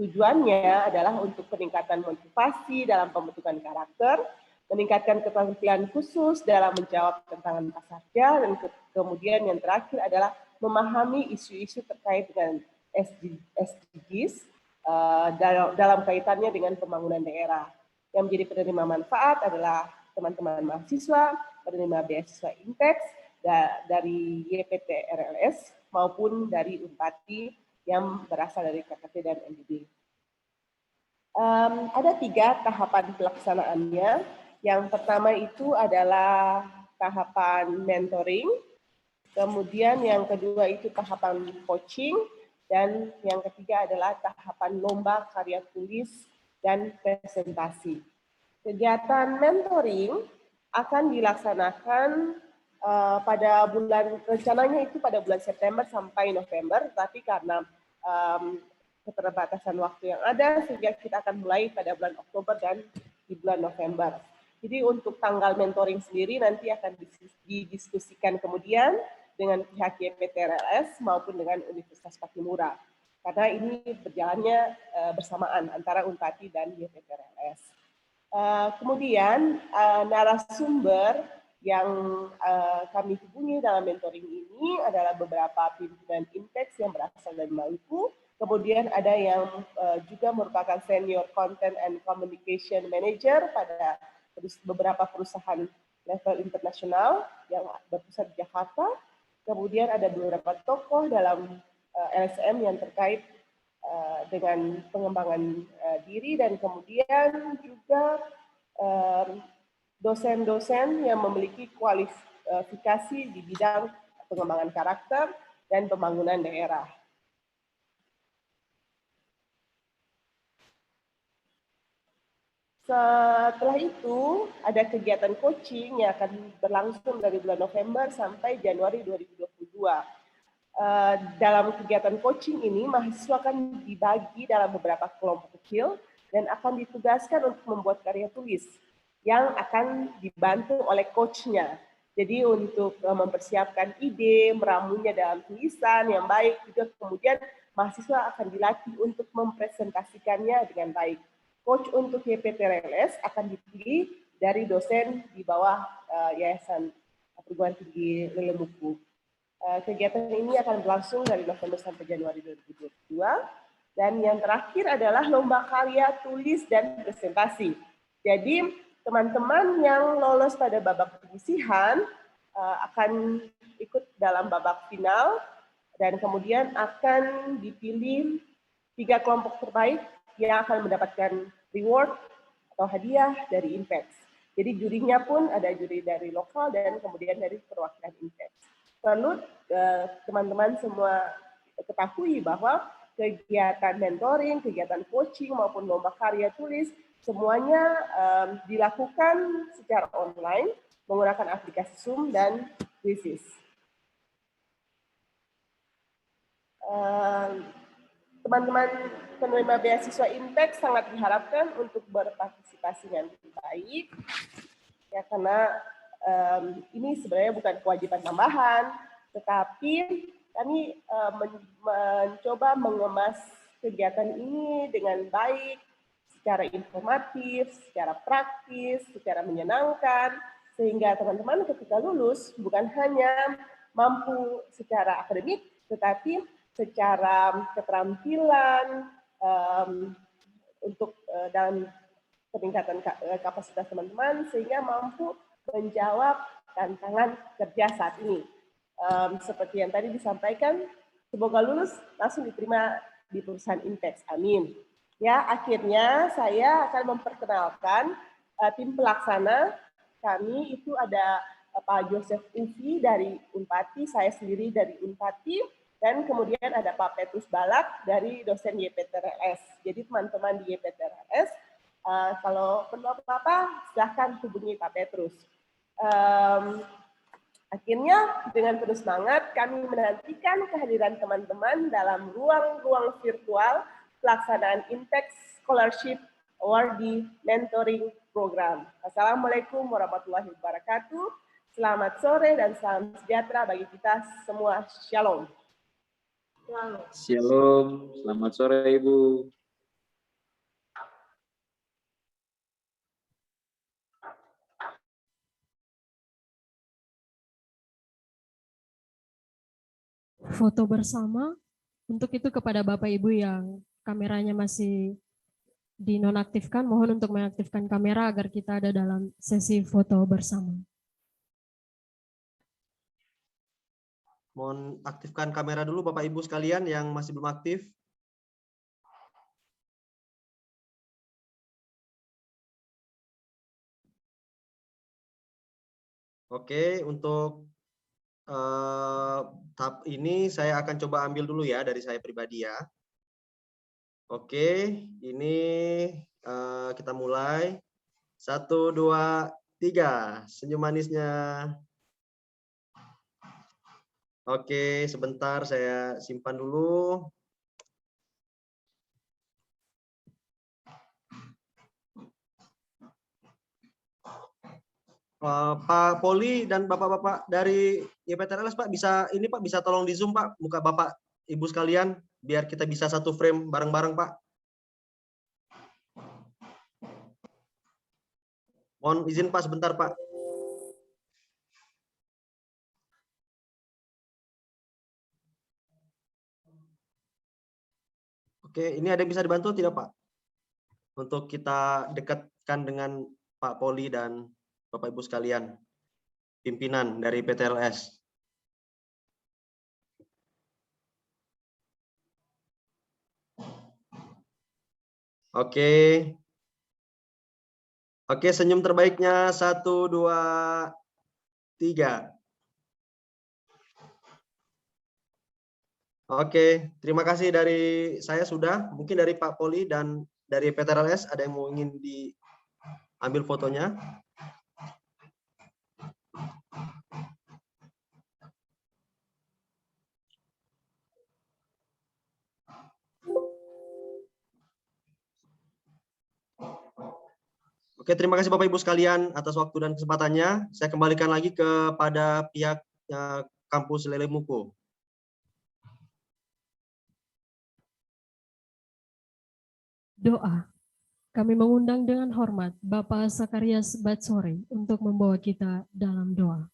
Tujuannya adalah untuk peningkatan motivasi dalam pembentukan karakter, meningkatkan keterampilan khusus dalam menjawab tantangan pasar kerja, dan kemudian yang terakhir adalah memahami isu-isu terkait dengan SDGs dalam kaitannya dengan pembangunan daerah. Yang menjadi penerima manfaat adalah teman-teman mahasiswa, penerima beasiswa INTEX, dari YPT RLS maupun dari Unpati yang berasal dari KKT dan MDB. Ada 3 tahapan pelaksanaannya. Yang pertama itu adalah tahapan mentoring, kemudian yang kedua itu tahapan coaching, dan yang ketiga adalah tahapan lomba karya tulis dan presentasi. Kegiatan mentoring akan dilaksanakan pada rencananya itu pada bulan September sampai November, tapi karena keterbatasan waktu yang ada, sehingga kita akan mulai pada bulan Oktober dan di bulan November. Jadi untuk tanggal mentoring sendiri nanti akan didiskusikan kemudian dengan pihak YPT RLS maupun dengan Universitas Patimura, karena ini berjalannya bersamaan antara Unpati dan YPT RLS. Kemudian narasumber yang kami hubungi dalam mentoring ini adalah beberapa pimpinan INTEX yang berasal dari Maluku, kemudian ada yang juga merupakan senior content and communication manager pada beberapa perusahaan level internasional yang berpusat di Jakarta, kemudian ada beberapa tokoh dalam LSM yang terkait dengan pengembangan diri, dan kemudian juga dosen-dosen yang memiliki kualifikasi di bidang pengembangan karakter dan pembangunan daerah. Setelah itu, ada kegiatan coaching yang akan berlangsung dari bulan November sampai Januari 2022. Dalam kegiatan coaching ini, mahasiswa akan dibagi dalam beberapa kelompok kecil dan akan ditugaskan untuk membuat karya tulis yang akan dibantu oleh coachnya. Jadi untuk mempersiapkan ide, meramunya dalam tulisan yang baik, juga kemudian mahasiswa akan dilatih untuk mempresentasikannya dengan baik. Coach untuk YPT RLS akan dipilih dari dosen di bawah Yayasan Perguruan Tinggi Lelemuku. Kegiatan ini akan berlangsung dari November sampai Januari 2022. Dan yang terakhir adalah lomba karya tulis dan presentasi. Jadi teman-teman yang lolos pada babak penyisihan akan ikut dalam babak final dan kemudian akan dipilih 3 kelompok terbaik yang akan mendapatkan reward atau hadiah dari INTEX. Jadi jurinya pun ada juri dari lokal dan kemudian dari perwakilan INTEX. Perlu teman-teman semua ketahui bahwa kegiatan mentoring, kegiatan coaching maupun lomba karya tulis semuanya dilakukan secara online menggunakan aplikasi Zoom dan Quizzes. Teman-teman penerima beasiswa INTEX sangat diharapkan untuk berpartisipasi dengan baik, ya karena ini sebenarnya bukan kewajiban tambahan, tetapi kami mencoba mengemas kegiatan ini dengan baik, secara informatif, secara praktis, secara menyenangkan, sehingga teman-teman ketika lulus bukan hanya mampu secara akademik, tetapi secara keterampilan untuk dalam peningkatan kapasitas teman-teman sehingga mampu menjawab tantangan kerja saat ini. Seperti yang tadi disampaikan, semoga lulus langsung diterima di perusahaan INTEX. Amin. Ya, akhirnya saya akan memperkenalkan tim pelaksana kami. Itu ada Pak Joseph Ufi dari Unpati, saya sendiri dari Unpati, Dan kemudian ada Pak Petrus Balak dari dosen YPTRLS. Jadi teman-teman di YPTRLS, kalau perlu apa-apa silahkan hubungi Pak Petrus. Akhirnya dengan penuh semangat kami menantikan kehadiran teman-teman dalam ruang-ruang virtual pelaksanaan Impact Scholarship Awardee Mentoring Program. Assalamualaikum warahmatullahi wabarakatuh. Selamat sore dan salam sejahtera bagi kita semua. Shalom. Shalom, selamat sore Ibu. Foto bersama, untuk itu kepada Bapak Ibu yang kameranya masih dinonaktifkan, mohon untuk mengaktifkan kamera agar kita ada dalam sesi foto bersama. Mohon aktifkan kamera dulu Bapak Ibu sekalian yang masih belum aktif. Oke, untuk tahap ini saya akan coba ambil dulu ya dari saya pribadi ya. Oke, ini kita mulai. 1, 2, 3. Senyum manisnya. Oke, sebentar saya simpan dulu. Pak Poli dan Bapak-bapak dari YPTRLS Pak, bisa ini Pak, bisa tolong di Zoom Pak, muka Bapak Ibu sekalian biar kita bisa satu frame bareng-bareng Pak. Mohon izin Pak sebentar Pak. Oke, ini ada yang bisa dibantu tidak Pak? Untuk kita dekatkan dengan Pak Poli dan Bapak Ibu sekalian, pimpinan dari PTRLS. Oke. Oke, senyum terbaiknya 1, 2, 3. Oke, terima kasih dari saya sudah. Mungkin dari Pak Poli dan dari PTRLS ada yang mau ingin diambil fotonya. Oke, terima kasih Bapak Ibu sekalian atas waktu dan kesempatannya. Saya kembalikan lagi kepada pihak kampus Lelemuko. Doa. Kami mengundang dengan hormat Bapak Sakarias Batsori untuk membawa kita dalam doa.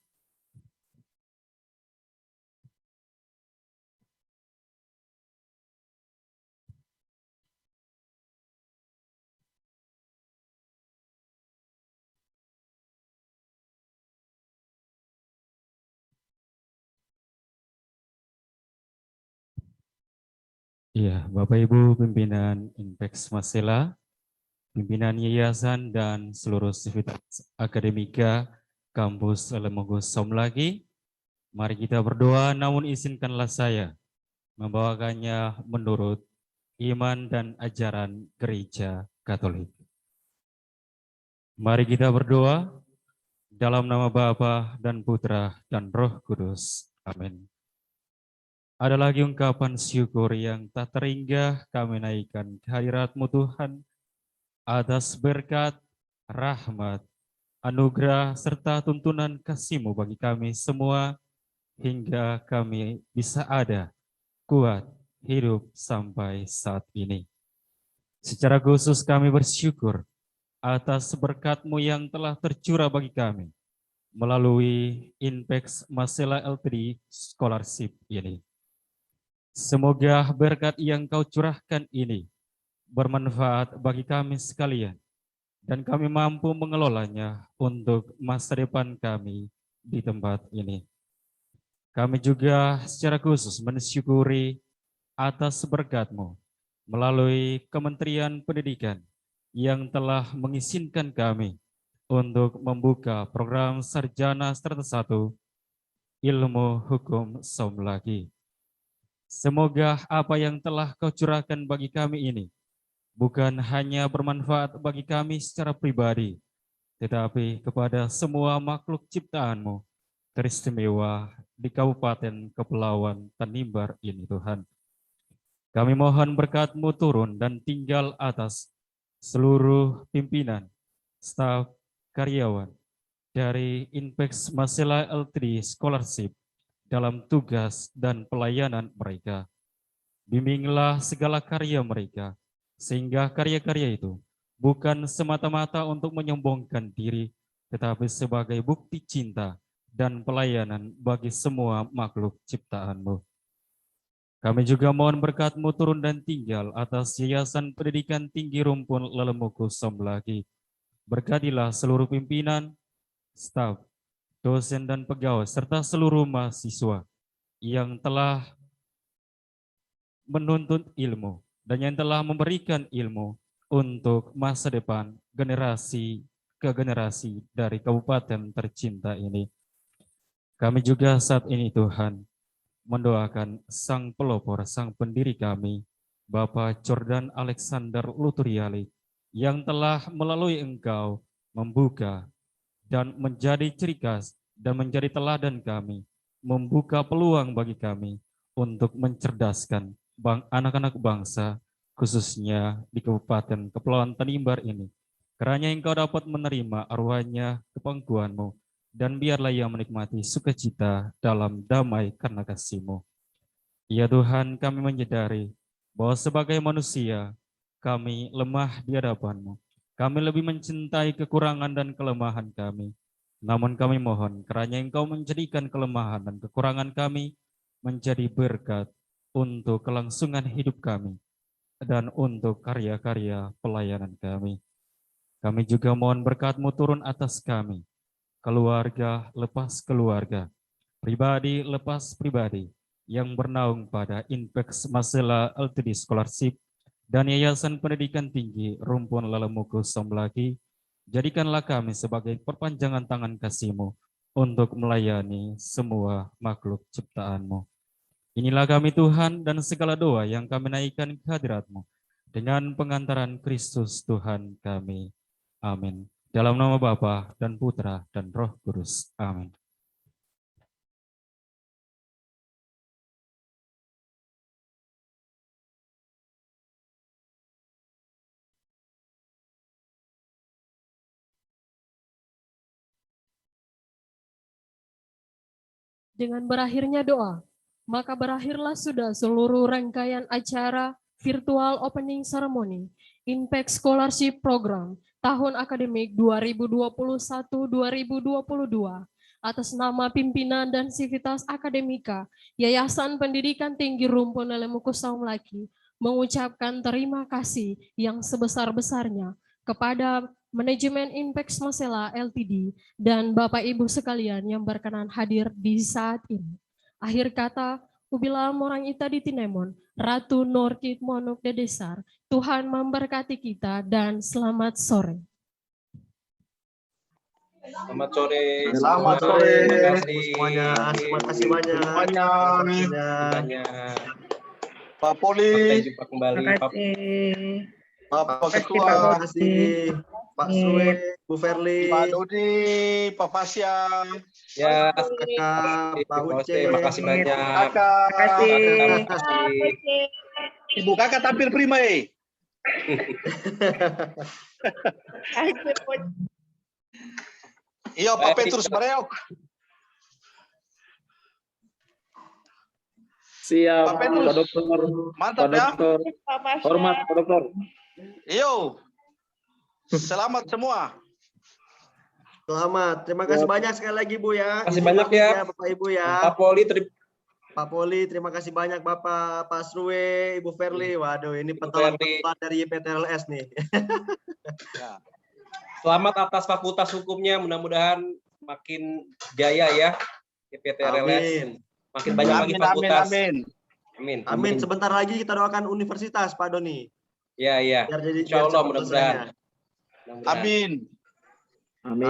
Iya, Bapak Ibu pimpinan Inpex Masela, pimpinan yayasan dan seluruh sivitas akademika kampus Lelemuko Somlaki, mari kita berdoa, namun izinkanlah saya membawakannya menurut iman dan ajaran Gereja Katolik. Mari kita berdoa dalam nama Bapa dan Putra dan Roh Kudus. Amin. Ada lagi ungkapan syukur yang tak terhingga kami naikkan kehadirat-Mu Tuhan atas berkat, rahmat, anugerah, serta tuntunan kasih-Mu bagi kami semua hingga kami bisa ada, kuat, hidup sampai saat ini. Secara khusus kami bersyukur atas berkat-Mu yang telah tercurah bagi kami melalui Inpex Masela LTD Scholarship ini. Semoga berkat yang Kau curahkan ini bermanfaat bagi kami sekalian dan kami mampu mengelolanya untuk masa depan kami di tempat ini. Kami juga secara khusus mensyukuri atas berkat-Mu melalui Kementerian Pendidikan yang telah mengizinkan kami untuk membuka program Sarjana Strata 1 Ilmu Hukum Somlaki. Semoga apa yang telah Kau curahkan bagi kami ini bukan hanya bermanfaat bagi kami secara pribadi, tetapi kepada semua makhluk ciptaan-Mu, teristimewa di Kabupaten Kepulauan Tanimbar ini, Tuhan. Kami mohon berkat-Mu turun dan tinggal atas seluruh pimpinan, staf, karyawan dari Inpex Masela Ltd Scholarship dalam tugas dan pelayanan mereka. Bimbinglah segala karya mereka, sehingga karya-karya itu bukan semata-mata untuk menyombongkan diri, tetapi sebagai bukti cinta dan pelayanan bagi semua makhluk ciptaan-Mu. Kami juga mohon berkat-Mu turun dan tinggal atas Yayasan Pendidikan Tinggi Rumpun Lelemuku Somlaki. Berkatilah seluruh pimpinan, staf, dosen dan pegawai, serta seluruh mahasiswa yang telah menuntut ilmu dan yang telah memberikan ilmu untuk masa depan generasi ke generasi dari kabupaten tercinta ini. Kami juga saat ini, Tuhan, mendoakan sang pelopor, sang pendiri kami, Bapak Jordan Alexander Luturiali, yang telah melalui Engkau membuka dan menjadi ciri khas dan menjadi teladan kami, membuka peluang bagi kami untuk mencerdaskan anak-anak bangsa, khususnya di Kabupaten Kepulauan Tanimbar ini. Kiranya Engkau dapat menerima arwahnya ke pangkuan-Mu, dan biarlah ia menikmati sukacita dalam damai karena kasih-Mu. Ya Tuhan, kami menyadari bahwa sebagai manusia, kami lemah di hadapan-Mu. Kami lebih mencintai kekurangan dan kelemahan kami. Namun kami mohon, kiranya Engkau menjadikan kelemahan dan kekurangan kami menjadi berkat untuk kelangsungan hidup kami dan untuk karya-karya pelayanan kami. Kami juga mohon berkat-Mu turun atas kami, keluarga lepas keluarga, pribadi lepas pribadi, yang bernaung pada Inpex Masela Ltd Scholarship dan Yayasan Pendidikan Tinggi Rumpun Lelemuku Somlaki. Jadikanlah kami sebagai perpanjangan tangan kasih-Mu untuk melayani semua makhluk ciptaan-Mu. Inilah kami Tuhan, dan segala doa yang kami naikkan ke hadirat-Mu dengan pengantaran Kristus Tuhan kami. Amin. Dalam nama Bapa dan Putra dan Roh Kudus. Amin. Dengan berakhirnya doa, maka berakhirlah sudah seluruh rangkaian acara virtual opening ceremony Inpex Scholarship Program tahun akademik 2021-2022 atas nama pimpinan dan sivitas akademika Yayasan Pendidikan Tinggi Rumpun Lelemuku Somlaki mengucapkan terima kasih yang sebesar-besarnya kepada manajemen Inpex Masela Ltd dan Bapak Ibu sekalian yang berkenan hadir di saat ini. Akhir kata, ubila morang ita di tinemon, Ratu Norkit Monuk Dedesar, Tuhan memberkati kita dan selamat sore. Selamat sore. Selamat sore. Terima kasih Semuanya. Terima kasih banyak. semuanya. Pak Poli. Sampai jumpa kembali. Terima kasih. Pak Ketua, terima kasih. Pak Sue, Bu Ferli, Pak Dodi, Pak Fasya, Ya, Kakak, Pak Uce, terima kasih banyak. Kakak, Terima kasih. Ibu Kakak tampil prima Iya, Pak Petrus Bareok. Siap, Pak Petrus. Pak Dokter. Mantap Pak ya. Dokter. Hormat, Pak Dokter. Iyo. Selamat semua. Selamat. Terima kasih banyak sekali lagi Bu ya. Terima kasih banyak ya. Bapak Ibu ya. Pak Poli, terima kasih banyak Bapak, Pak Srue, Ibu Ferli. Waduh, ini petualang dari YPTRLS nih. Ya. Selamat atas fakultas hukumnya, mudah-mudahan makin jaya ya YPTRLS. Amin. Makin banyak lagi fakultas. Amin. Sebentar lagi kita doakan universitas, Pak Doni. Iya. Insya Allah mudah-mudahan. Amin.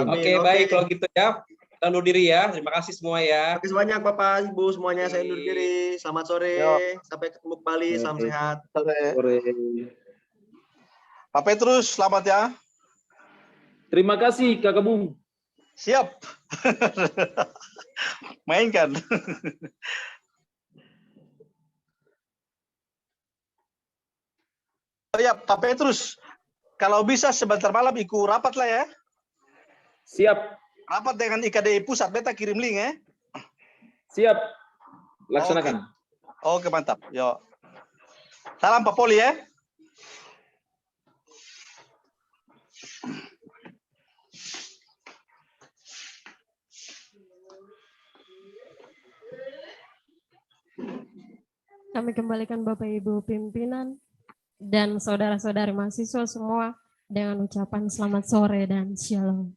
Oke, baik kalau gitu ya. Kita undur diri ya. Terima kasih semua ya. Terima kasih banyak Bapak, Ibu semuanya. Saya undur diri. Selamat sore. Sampai ketemu kembali. Salam sehat. Sore. Pak Petrus, selamat ya. Terima kasih Kakak Bung. Siap. Mainkan. Ya, Pak Petrus, kalau bisa sebentar malam ikut rapat lah ya. Siap. Rapat dengan IKDI Pusat, beta kirim link ya. Siap. Laksanakan. Oke, mantap. Yo. Salam Pak Poli ya. Kami kembalikan Bapak Ibu pimpinan dan saudara-saudari mahasiswa semua dengan ucapan selamat sore dan shalom.